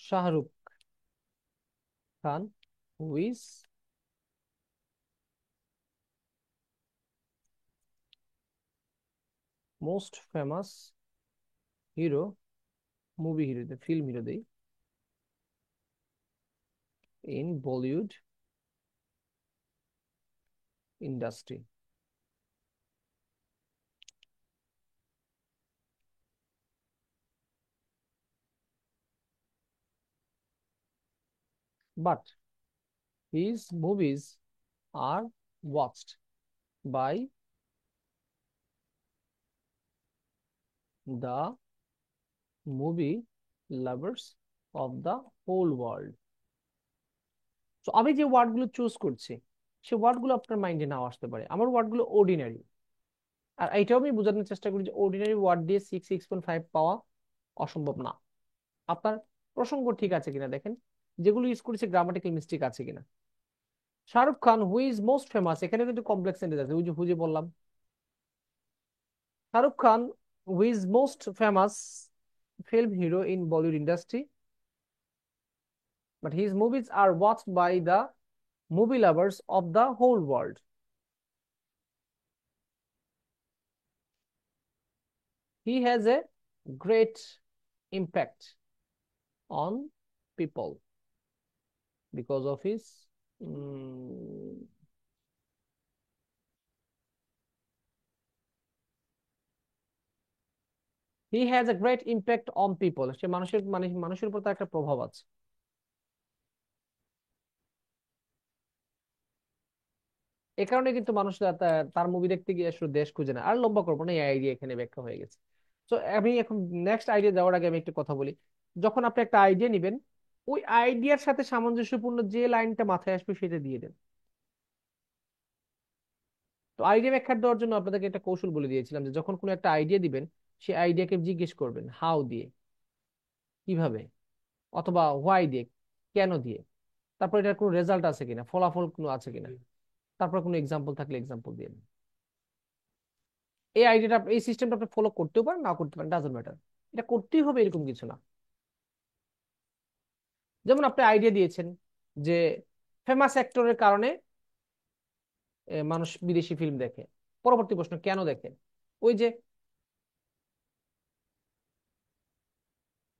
Shahrukh Khan who is most famous hero, movie hero, film hero দেই, in Bollywood industry, but his movies are watched by the movie lovers of the whole world. তো আমি যে ওয়ার্ডগুলো চুজ করছি, সে ওয়ার্ডগুলো আপনার মাইন্ডে নাও আসতে পারে, আমার ওয়ার্ডগুলো অর্ডিনারি। আর এইটাও আমি বোঝানোর চেষ্টা করি যে অর্ডিনারি ওয়ার্ড দিয়ে 6.5 পাওয়া অসম্ভব না। আপনার প্রসঙ্গ ঠিক আছে কিনা দেখেন, যেগুলো ইউজ করেছে গ্রামাটিক্যাল মিস্টেক আছে কিনা। Shahrukh Khan who is most famous, এখানে কিন্তু কমপ্লেক্স সেন্টেন্স আছে, ওই যে হুজে বললাম। Shahrukh Khan who is most famous film hero in Bollywood industry, but his movies are watched by the movie lovers of the whole world. He has a great impact on people because of his mm, he has a great impact on people, সে মানুষের মানুষের উপর তার একটা প্রভাব আছে। এই কারণে কিন্তু মানুষ তার মুভি দেখতে গিয়ে আসলে দেশ খুঁজে না। আর লম্বা করবো না, এই আইডিয়া এখানে ব্যাখ্যা হয়ে গেছে। তো আমি এখন নেক্সট আইডিয়া দেওয়ার আগে আমি একটা কথা বলি। যখন আপনি একটা আইডিয়া নিবেন, ওই আইডিয়ার সাথে সামঞ্জস্যপূর্ণ যে লাইনটা মাথায় আসবে সেটা দিয়ে দেন। তো আইডিয়া ব্যাখ্যা দেওয়ার জন্য আপনাদেরকে একটা কৌশল বলে দিয়েছিলাম যে যখন কোনো একটা আইডিয়া দিবেন, সেই আইডিয়াকে জিজ্ঞেস করবেন হাউ দিয়ে, কিভাবে, অথবা হোয়াই দিয়ে, কেন দিয়ে। তারপর এটার কোনো রেজাল্ট আছে কিনা, ফলাফল কোনো আছে কিনা, তারপর কোনো এক্সাম্পল থাকলে এক্সাম্পল দিয়ে দিন। এই আইডিয়াটা, এই সিস্টেমটা আপনি ফলো করতেও পারেন, না করতে পারেন, ডাজন্ট ম্যাটার। এটা করতেই হবে এরকম কিছু না। যেমন আপনি আইডিয়া দিয়েছেন যে ফেমাস অ্যাক্টরের কারণে মানুষ বিদেশি ফিল্ম দেখে। পরবর্তী প্রশ্ন, কেন দেখে? ওই যে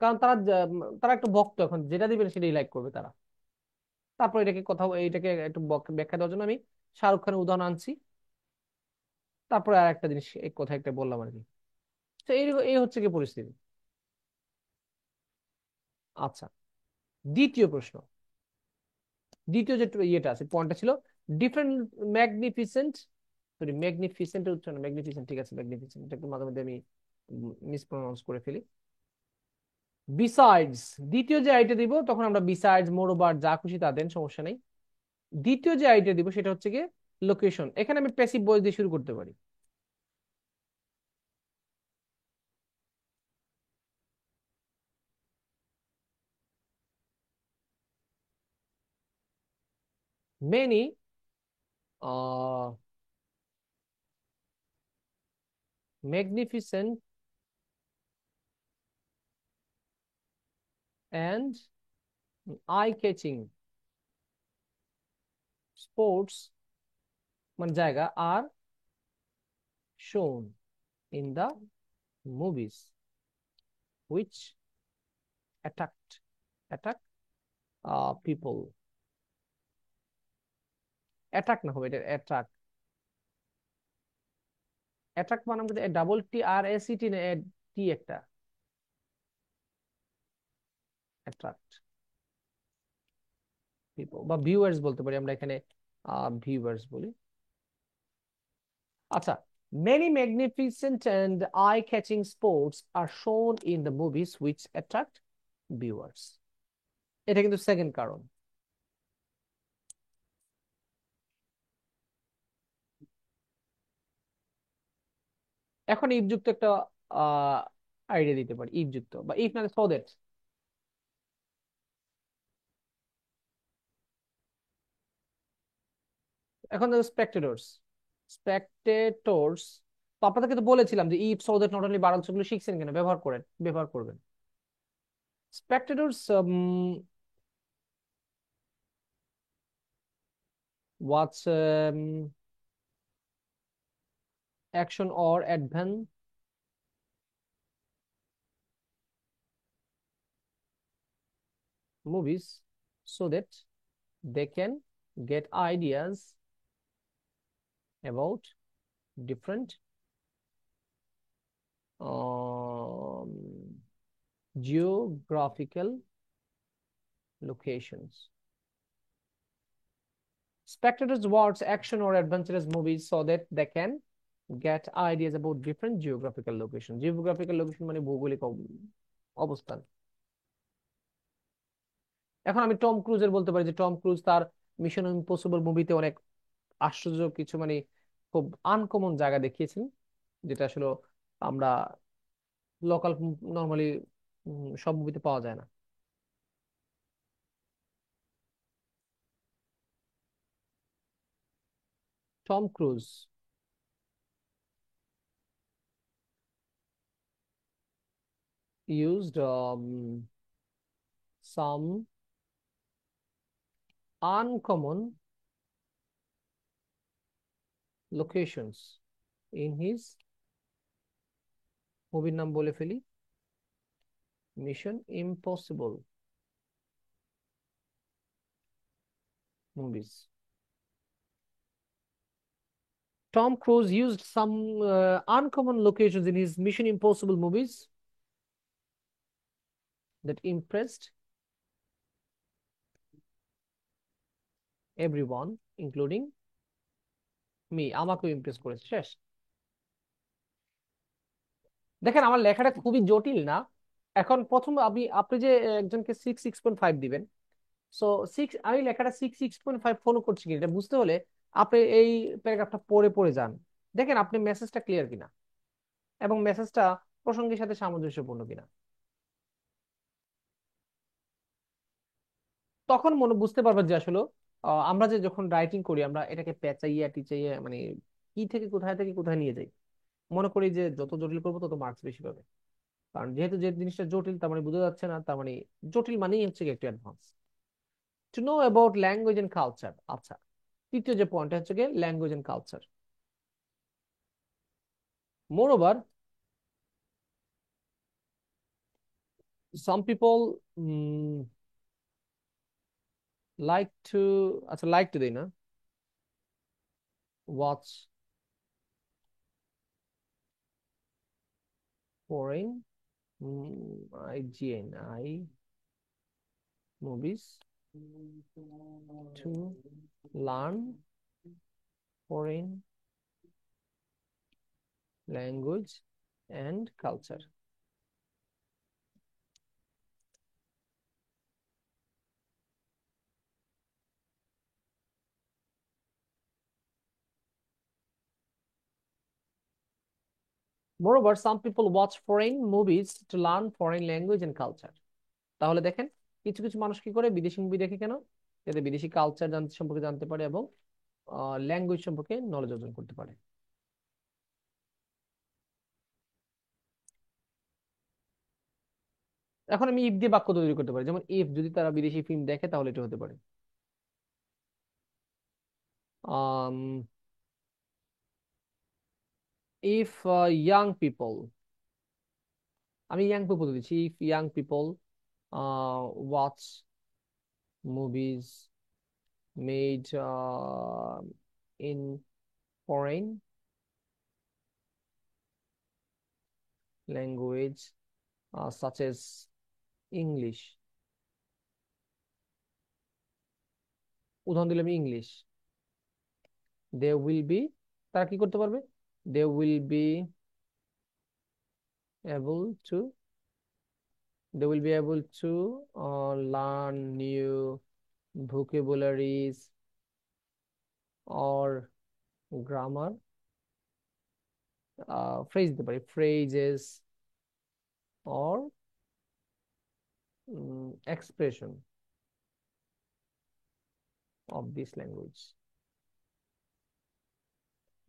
কারণ তারা একটু ভক্ত, এখন যেটা দিবেন সেটাই লাইক করবে তারা। তারপর এটাকে কথা, এইটাকে একটু ব্যাখ্যা দেওয়ার জন্য আমি শাহরুখ খানের উদাহরণ আনছি। তারপরে আর একটা জিনিস, এই কথা একটা বললাম আর কি। তো এই এই হচ্ছে কি পরিস্থিতি। আচ্ছা, দ্বিতীয় প্রশ্ন, দ্বিতীয় যে ইয়েটা আছে, পয়েন্টটা ছিল ডিফারেন্ট ম্যাগনিফিসেন্ট, সরি ম্যাগনিফিসেন্টের উচ্চারণ ম্যাগনিফিসেন্ট, ঠিক আছে ম্যাগনিফিসেন্ট, এটা একটু মাঝে মধ্যে আমি মিসপ্রোনাউন্স করে ফেলি। বিসাইডস, দ্বিতীয় যে আইটা দিব তখন আমরা বিসাইডস, মোরওভার যা খুশি তা দেন, সমস্যা নেই। দ্বিতীয় যে আইটা দিব সেটা হচ্ছে গিয়ে লোকেশন। এখানে আমি প্যাসিভ ভয়েস দিয়ে শুরু করতে পারি। Many magnificent and eye catching sports, মানে জায়গা, are shown in the movies. which attack people. Attack না হবে, এটা অ্যাট্রাক। অ্যাট্রাক মানে double T R S E T না টি একটা, অ্যাট্রাক্ট পিপল বা ভিউয়ার্স বলতে পারি আমরা এখানে, ভিউয়ার্স বলি। আচ্ছা, many magnificent and eye-catching sports are shown in the movies which attract viewers. এটা কিন্তু সেকেন্ড কারণ। এখন ইফ যুক্ত একটা আইডিয়া দিতে পারি, ইফ যুক্ত বা ইফ না সো দ্যাট। এখন দেখো স্পেক্টেটরস, স্পেক্টেটরস, তো আপনাদেরকে তো বলেছিলাম যে if so that not only বার গুলো শিখছেন কেন, ব্যবহার করেন, ব্যবহার করবেন। স্পেক্টেটরস watch action or advance movies so that they can get ideas about different um, geographical locations. Spectators watch action or adventurous movies so that they can get ideas about different geographical locations. Geographical location মানে ভৌগোলিক অবস্থান। এখন আমি Tom ক্রুজের বলতে পারি যে Tom cruise তার mission impossible মুভিতে অনেক আশ্চর্য কিছু মানে খুব আনকমন জায়গা দেখিয়েছেন, যেটা আসলে আমরা লোকাল নর্মালি সব মুভিতে পাওয়া যায় না। Tom Cruise used some uncommon locations in his মুভির নাম বলে ফেলি, mission impossible movies. Tom Cruise used some uncommon locations in his Mission Impossible movies that impressed everyone, including me. আমাকেও ইমপ্রেস করেছে। শেষ। দেখেন আমার লেখাটা খুবই জটিল না। এখন প্রথম আপনি যে একজনকে 6.5 দিবেন, সো আমি লেখাটা 6.5 ফলো করছি কিনা এটা বুঝতে হলে আপনি এই প্যারাগ্রাফটা পড়ে পড়ে যান, দেখেন আপনি মেসেজটা ক্লিয়ার কিনা এবং মেসেজটা প্রসঙ্গের সাথে সামঞ্জস্যপূর্ণ কিনা। তখন মনে বুঝতে পারবেন যে আসলে আমরা যে যখন রাইটিং করি আমরা এটাকে পেঁচাইয়া টিচাইয়া মানে কি থেকে কোথায় নিয়ে যাই, মনে করি যে যত জটিল করবো তত মার্কস বেশি পাবে। কারণ যেহেতু যে জিনিসটা জটিল তার মানে বোঝা যাচ্ছে না, তার মানে জটিল মানেই হচ্ছে কি একটু advance. To know about language and culture. আচ্ছা, তৃতীয় যে পয়েন্ট হচ্ছে কি language and culture. Moreover, some people like to, আচ্ছা লাইক টু দেই না, watch foreign IGNI movies to learn foreign language and culture. Moreover, some people watch foreign movies to learn foreign language and culture. তাহলে দেখেন কিছু কিছু মানুষ কি করে বিদেশি মুভি দেখে কেন, যাতে বিদেশি কালচার সম্পর্কে জানতে পারে এবং ল্যাঙ্গুয়েজ সম্পর্কে নলেজ অর্জন করতে পারে। এখন আমি ইফ দিয়ে বাক্য তৈরি করতে পারি, যেমন ইফ যদি তারা বিদেশি ফিল্ম দেখে তাহলে এটা হতে পারে if young people আমি ইয়াং পিপল দিচ্ছি, if young people watch movies made in foreign language such as English, উদাহরণ দিলাম ইংলিশ, দে উইল বি, তারা কি করতে পারবে, they will be able to, they will be able to learn new vocabularies or grammar, phrase দিতে পারি, phrases or expression of this language.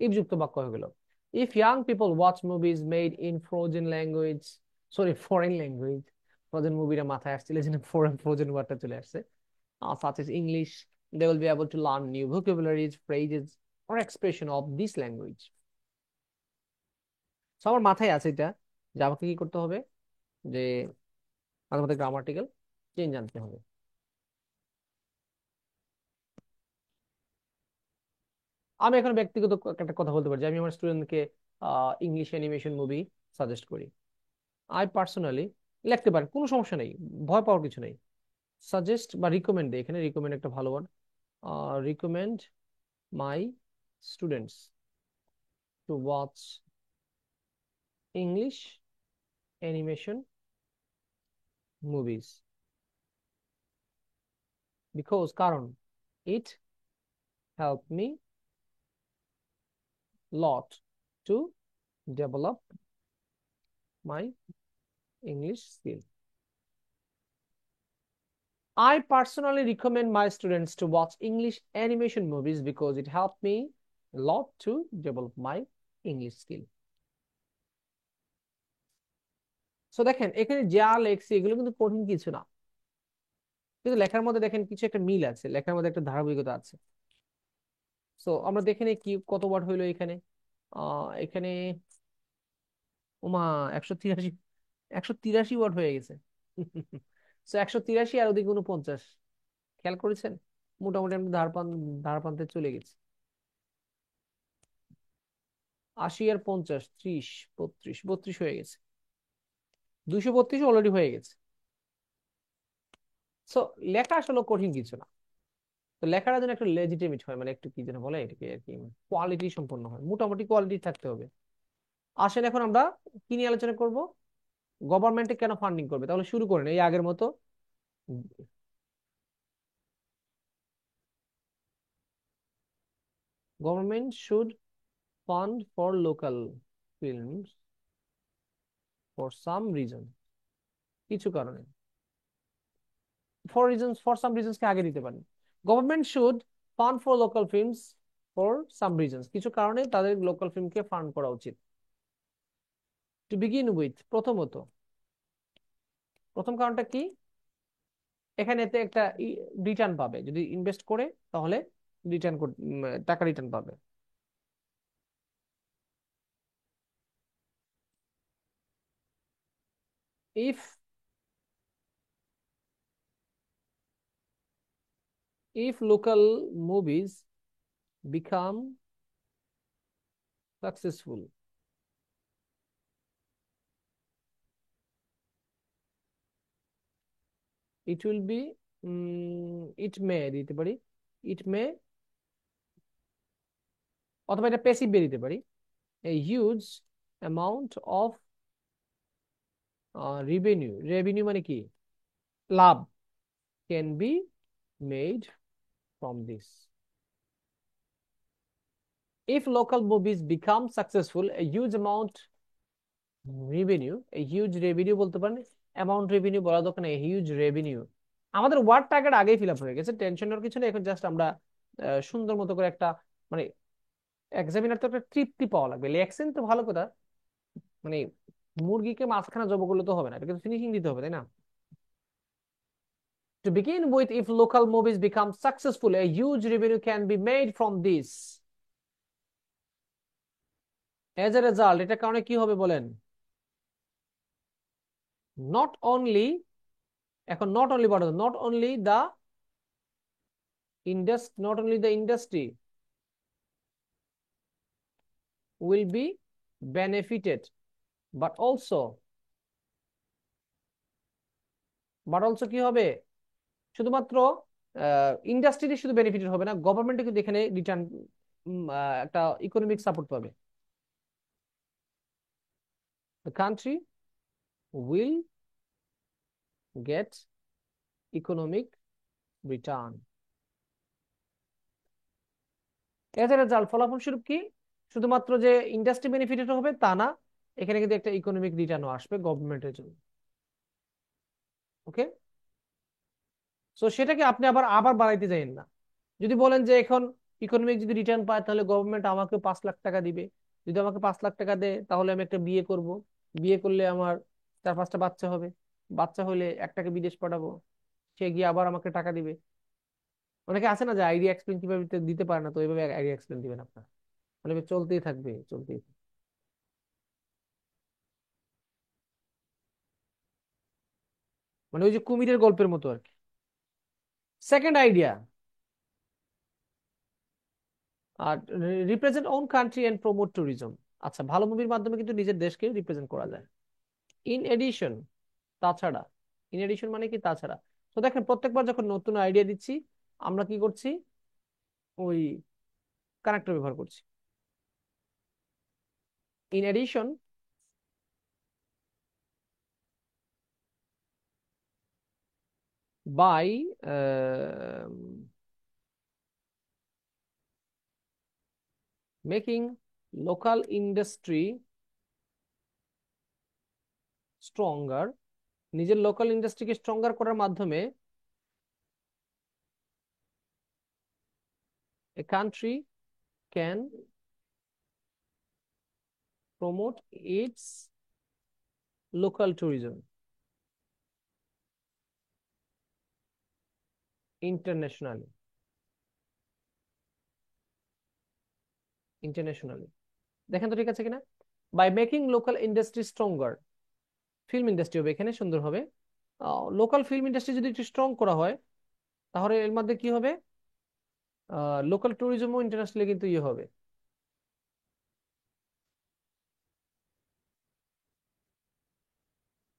if যুক্ত বাক্য হয়ে গেল, if young people watch movies made in frozen language, sorry foreign language, frozen মুভিটা মাথায় আসছিল এই জন্য ফ্রোজেন ওয়ার্ডটা চলে আসছে, such as English, they will be able to learn new vocabularies, phrases, or expression of this language. So আমার মাথায় আছে এটা, যে আমাকে কি করতে হবে, যে আমাদের গ্রামাটিক্যাল চেঞ্জ আনতে হবে। আমি এখন ব্যক্তিগত একটা কথা বলতে পারি যে আমি আমার স্টুডেন্টকে ইংলিশ অ্যানিমেশন মুভি সাজেস্ট করি। আই পার্সোনালি লিখতে পারি, কোনো সমস্যা নেই, ভয় পাওয়ার কিছু নেই। সাজেস্ট বা রিকমেন্ড, এখানে রিকমেন্ড একটা ভালো word, recommend my students to watch English animation movies, because কারণ it help me lot to develop my English skill. I personally recommend my students to watch English animation movies because it helped me a lot to develop my English skill. So দেখেন এখানে যা লেখছি এগুলো কিন্তু কঠিন কিছু না, কিন্তু লেখার মধ্যে দেখেন কিছু একটা মিল আছে, লেখার মধ্যে একটা ধারাবাহিকতা আছে। সো আমরা দেখে নিই কি কত ওয়ার্ড হইলো এখানে, এখানে ওমা 183, 183 ওয়ার্ড হয়ে গেছে। সো 183 আর ওদিকে 49, খেয়াল করেছেন? মোটামুটি আমি ধার প্রান্তে চলে গেছি। 80 আর 50, 30, 32, 32 হয়ে গেছে, 232 অলরেডি হয়ে গেছে। সো লেখা আসলে কঠিন কিছু না, তো লেখাটা যেন একটা লেজিটিমেট হয়, মানে একটু কি যেন বলে এটাকে আর কি, কোয়ালিটি সম্পন্ন হয়, মোটামুটি কোয়ালিটি থাকতে হবে। আসেন এখন আমরা কি নিয়ে আলোচনা করব, গভর্নমেন্টে কেন ফান্ডিং করবে, তাহলে শুরু করেন এই আগের মতো। Government should fund for local films for some reason, কিছু কারণে, ফর সাম রিজনস কে আগে দিতে পারেন। Government should fund for local films for some reasons, কিছু কারণে তাদের লোকাল ফিল্মকে ফান্ড করা উচিত। টু বিগিন উইথ, প্রথমত, প্রথম কারণটা কি, এখানে এতে একটা রিটার্ন পাবে, যদি ইনভেস্ট করে তাহলে রিটার্ন, টাকা রিটার্ন পাবে। if if local movies become successful, it will be, it may দিতে পারি, it may, অথবা এটা প্যাসিভ বে দিতে পারি, a huge amount of revenue মানে কি, লাভ, can be made from this. If local movies become successful, a huge amount revenue, a huge revenue বলতে পারেন, অ্যামাউন্ট রেভিনিউ বলা দরকার নেই, হিউজ রেভিনিউ। আমাদের ওয়ার্ড টার্গেট আগেই ফিল আপ হয়ে গেছে, টেনশনের কিছু নেই, এখন জাস্ট আমরা সুন্দর মতো করে একটা, মানে এক্সামিনার তো একটা তৃপ্তি পাওয়া লাগবে, লেখছেন তো ভালো কথা, মানে মুরগিকে মাঝখানে জব করলে তো হবে না, এটা কিন্তু ফিনিশিং দিতে হবে, তাই না? To begin with, if local movies become successful, a huge revenue can be made from this. As a result, এটা কারণে কি হবে বলেন? নট অনলি, এখন নট অনলি বড়, not only the industry will be benefited, but also, কি হবে, শুধুমাত্র ইন্ডাস্ট্রিতে শুধু বেনিফিটেড হবে না, গভর্নমেন্টে কিন্তু এখানে রিটার্ন, একটা ইকোনমিক সাপোর্ট পাবে। The country will get economic return. এর রেজাল্ট, ফলাফল স্বরূপ কি, শুধুমাত্র যে ইন্ডাস্ট্রি বেনিফিটেড হবে তা না, এখানে কিন্তু একটা ইকোনমিক রিটার্নও আসবে গভর্নমেন্টের জন্য। ওকে, সো সেটাকে আপনি আবার আবার বাড়াইতে যাবেন না। যদি বলেন যে এখন ইকোনমিক যদি রিটার্ন পায় তাহলে গভর্নমেন্ট আমাকে 5 লাখ টাকা দিবে, যদি আমাকে 5 লাখ টাকা দেয় তাহলে আমি একটা বিয়ে করব, বিয়ে করলে আমার 4-5টা বাচ্চা হবে, বাচ্চা হলে একটাকে বিদেশ পাঠাবো, সে গিয়ে আবার আমাকে টাকা দিবে। অনেকে আছে না যে আইডিয়া এক্সপ্লেন কিভাবে দিতে পারে না, তো এইভাবে আইডিয়া এক্সপ্লেন দিবেন আপনার, মানে চলতেই থাকবে, চলতেই থাকবে। মানে ওই যে কুমিরের গল্পের মতো আর কি। সেকেন্ড আইডিয়া, আর represent own country and promote tourism. আচ্ছা, ভালো মুভির মাধ্যমে কিন্তু নিজের দেশকে রিপ্রেজেন্ট করা যায়। ইন এডিশন, তাছাড়া, ইন এডিশন মানে কি তাছাড়া। তো দেখেন প্রত্যেকবার যখন নতুন আইডিয়া দিচ্ছি আমরা কি করছি, ওই কানেক্টর ব্যবহার করছি। In addition by making local industry stronger, নিজের লোকাল ইন্ডাস্ট্রিকে স্ট্রঙ্গার করার মাধ্যমে a country can promote its local tourism internationally, internationally. দেখেন তো ঠিক আছে কিনা। By making local industry stronger, film industry হবে এখানে, সুন্দর হবে। লোকাল ফিল্ম ইন্ডাস্ট্রি যদি একটু স্ট্রং করা হয় তাহলে এর মধ্যে কি হবে, লোকাল ট্যুরিজমও ইন্টারন্যাশনালি কিন্তু ইয়ে হবে।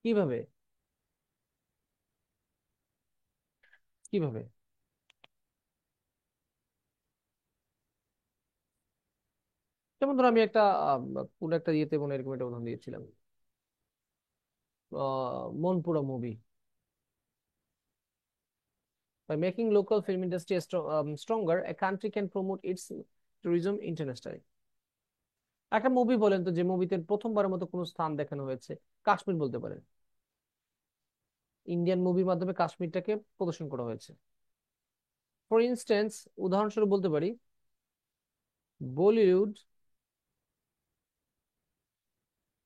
কিভাবে, কিভাবে? যেমন ধরো আমি একটা কোন একটা ইয়েতে মনে হয় এরকম একটা উদাহরণ দিয়েছিলাম, Monpura movie. By making local film industry stronger, a country can promote its tourism internationally. একটা মুভি বলেন তো যে মুভিতে প্রথমবারের মতো কোনো স্থান দেখানো হয়েছে, কাশ্মীর বলতে পারেন। ইন্ডিয়ান মুভির মাধ্যমে কাশ্মীরটাকে প্রদর্শন করা হয়েছে। ফর ইনস্টেন্স, উদাহরণস্বরূপ বলতে পারি, Bollywood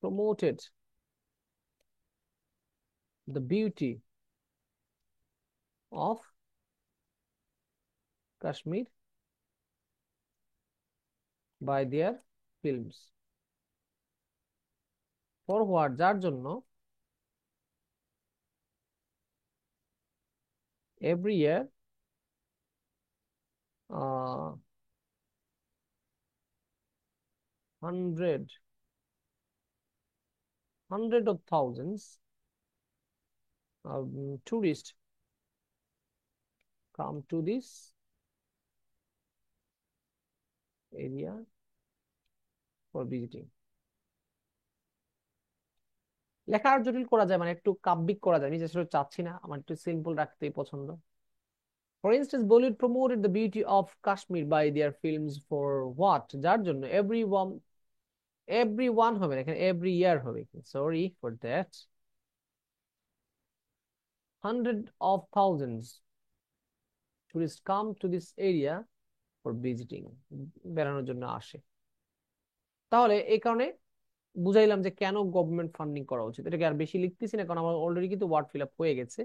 promoted the beauty of Kashmir by their films, for what, যার জন্য, every year, 100 of thousands tourists come to this area for visiting. লেখা আর জটিল করা যায়, মানে একটু কাব্যিক করা যায়, আমি আসলে চাচ্ছি না, আমার একটু সিম্পল রাখতেই পছন্দ। For instance, Bollywood promoted the beauty of Kashmir by their films for what, যার জন্য, এভরি ওয়ান হবে না, এখানে এভরি ইয়ার হবে, sorry for that, 100 of thousands tourists come to this area for visiting, বেড়ানোর জন্য আসে। তাহলে এই কারণে বুঝাইলাম যে কেন গভর্নমেন্ট ফান্ডিং করা উচিত। এটাকে আর বেশি লিখতেছি না কারণ আমার অলরেডি কিন্তু ওয়ার্ড ফিল আপ হয়ে গেছে,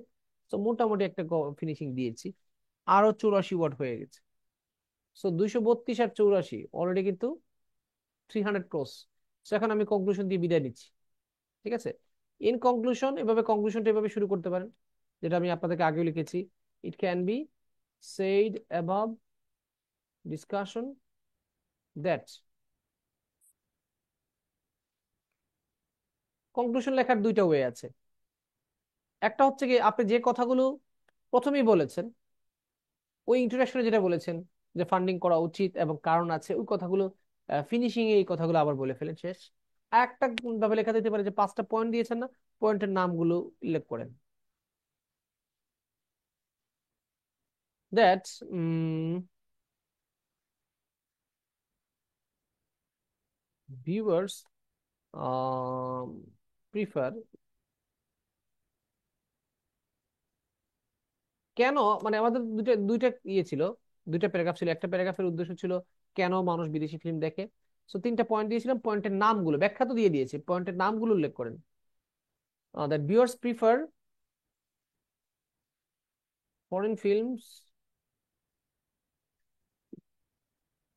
তো মোটামুটি একটা ফিনিশিং দিয়েছি। আরো 84 ওয়ার্ড হয়ে গেছে। সো 232 আর 84 অলরেডি কিন্তু 300 ক্রস। সো এখন আমি কনক্লুশন দিয়ে বিদায় নিচ্ছি, ঠিক আছে। ইন কনক্লুশন, এভাবে কনক্লুশনটা এভাবে শুরু করতে পারেন, যেটা আমি আপনাদেরকে আগেও লিখেছি। It can be said above discussion that। Conclusion লেখার দুইটা ওয়ে আছে। একটা হচ্ছে কি, আপনি যে কথাগুলো প্রথমেই বলেছেন, ওই ইন্ট্রোডাকশনে যেটা বলেছেন যে ফান্ডিং করা উচিত এবং কারণ আছে, ওই কথাগুলো ফিনিশিং এ এই কথাগুলো আবার বলে ফেলেন, শেষ। আর একটা ভাবে লেখা দিতে পারে যে 5টা পয়েন্ট দিয়েছেন না, পয়েন্টের নামগুলো উল্লেখ করেন। দ্যাট ভিউয়ার্স প্রিফার, কেন, মানে আমাদের দুইটা দুইটা ইয়ে ছিল, দুইটা প্যারাগ্রাফ ছিল। একটা প্যারাগ্রাফের উদ্দেশ্য ছিল কেন মানুষ বিদেশি ফিল্ম দেখে। সো 3টা পয়েন্ট দিয়েছিলাম, পয়েন্টের নামগুলো, ব্যাখ্যা তো দিয়ে দিয়েছি, পয়েন্টের নামগুলো উল্লেখ করেন। That viewers prefer foreign films,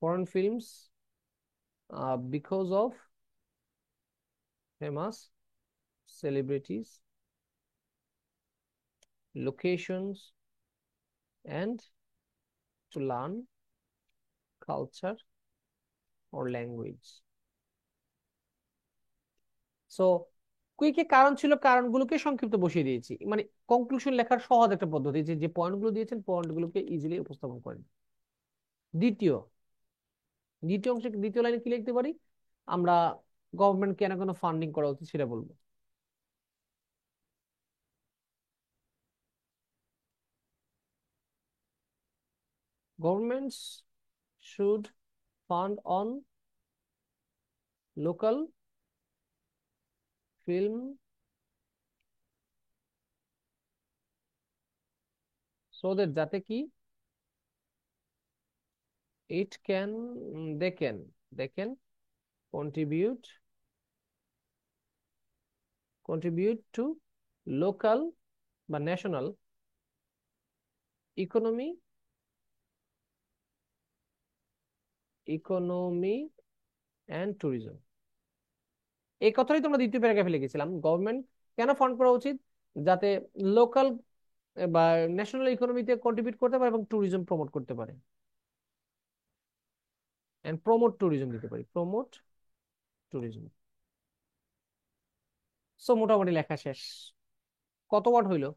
foreign films because of famous celebrities, locations, and to learn culture or language. So কুইকে কারণ ছিল, কারণগুলোকে সংক্ষিপ্ত বসিয়ে দিয়েছি, মানে কনক্লুশন লেখার সহজ একটা পদ্ধতি, যে যে পয়েন্টগুলো দিয়েছেন পয়েন্টগুলোকে ইজিলি উপস্থাপন করেন। দ্বিতীয় দ্বিতীয় অংশে, দ্বিতীয় লাইনে কি লিখতে পারি আমরা? গভর্নমেন্ট কেন কেন ফান্ডিং করা উচিত সেটা বলবো। Governments should fund on local film so that যাতে কি it can they can contribute to local বা ন্যাশনাল ইকোনমি অ্যান্ড ট্যুরিজম। এই কথাটাই তোমরা দ্বিতীয় প্যারাগ্রাফে লিখেছিলাম, গভর্নমেন্ট কেন ফান্ড করা উচিত, যাতে লোকাল বা ন্যাশনাল ইকোনমিতে কন্ট্রিবিউট করতে পারে এবং ট্যুরিজম প্রমোট করতে পারে। এন্ড প্রমোট ট্যুরিজম দিতে পারি, প্রমোট ট্যুরিজম। সো মোটামুটি লেখা শেষ। কত ওয়ার্ড হইলো?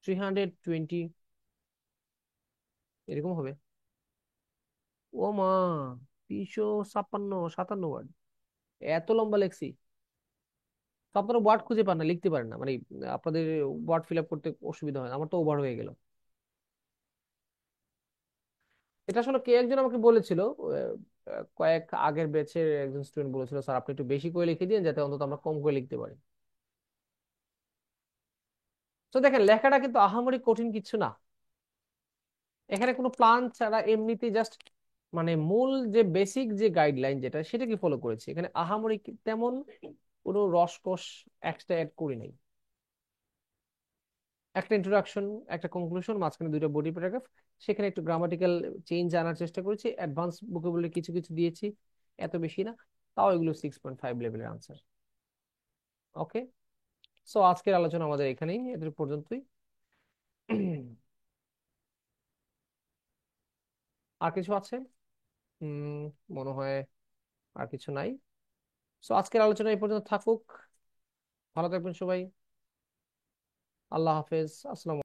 320 এরকম হবে। ও মা, 356 57 ওয়ার্ড, এত লম্বা লেখছি। তো আপনারা ওয়ার্ড খুঁজে পান না, লিখতে পারেন না, মানে আপনাদের ওয়ার্ড ফিল আপ করতে অসুবিধা হয়, আমার তো ওভার হয়ে গেল। এটা আসলে কে একজন আমাকে বলেছিল, কয়েক আগের ব্যাচের একজন স্টুডেন্ট বলেছিল, স্যার আপনি একটু বেশি করে লিখে দিন যাতে অন্তত আমরা কম করে লিখতে পারি। তো দেখেন লেখাটা কিন্তু আহামরি কঠিন কিছু না, এখানে কোনো প্ল্যান ছাড়া এমনিতে জাস্ট মানে মূল যে বেসিক যে গাইডলাইন যেটা সেটাকে ফলো করেছি, এখানে আহামরি তেমন কোনো রসকস এক্সট্রা অ্যাড করি নাই। একটা ইন্ট্রোডাকশন, একটা কনক্লুশন, মাঝখানে দুইটা বডি প্যারাগ্রাফ, সেখানে একটু গ্রামাটিক্যাল চেঞ্জ আনার চেষ্টা করেছি, অ্যাডভান্স ভোকাবুলারি কিছু কিছু দিয়েছি, এত বেশি না। তাও এগুলো 6.5 লেভেলের আনসার। ওকে, সো আজকের আলোচনা আমাদের এখানেই, এদের পর্যন্তই। আর কিছু আছে? উম মনে হয় আর কিছু নাই। সো আজকের আলোচনা এই পর্যন্ত থাকুক। ভালো থাকবেন সবাই। আল্লাহ হাফেজ, আসসালাম।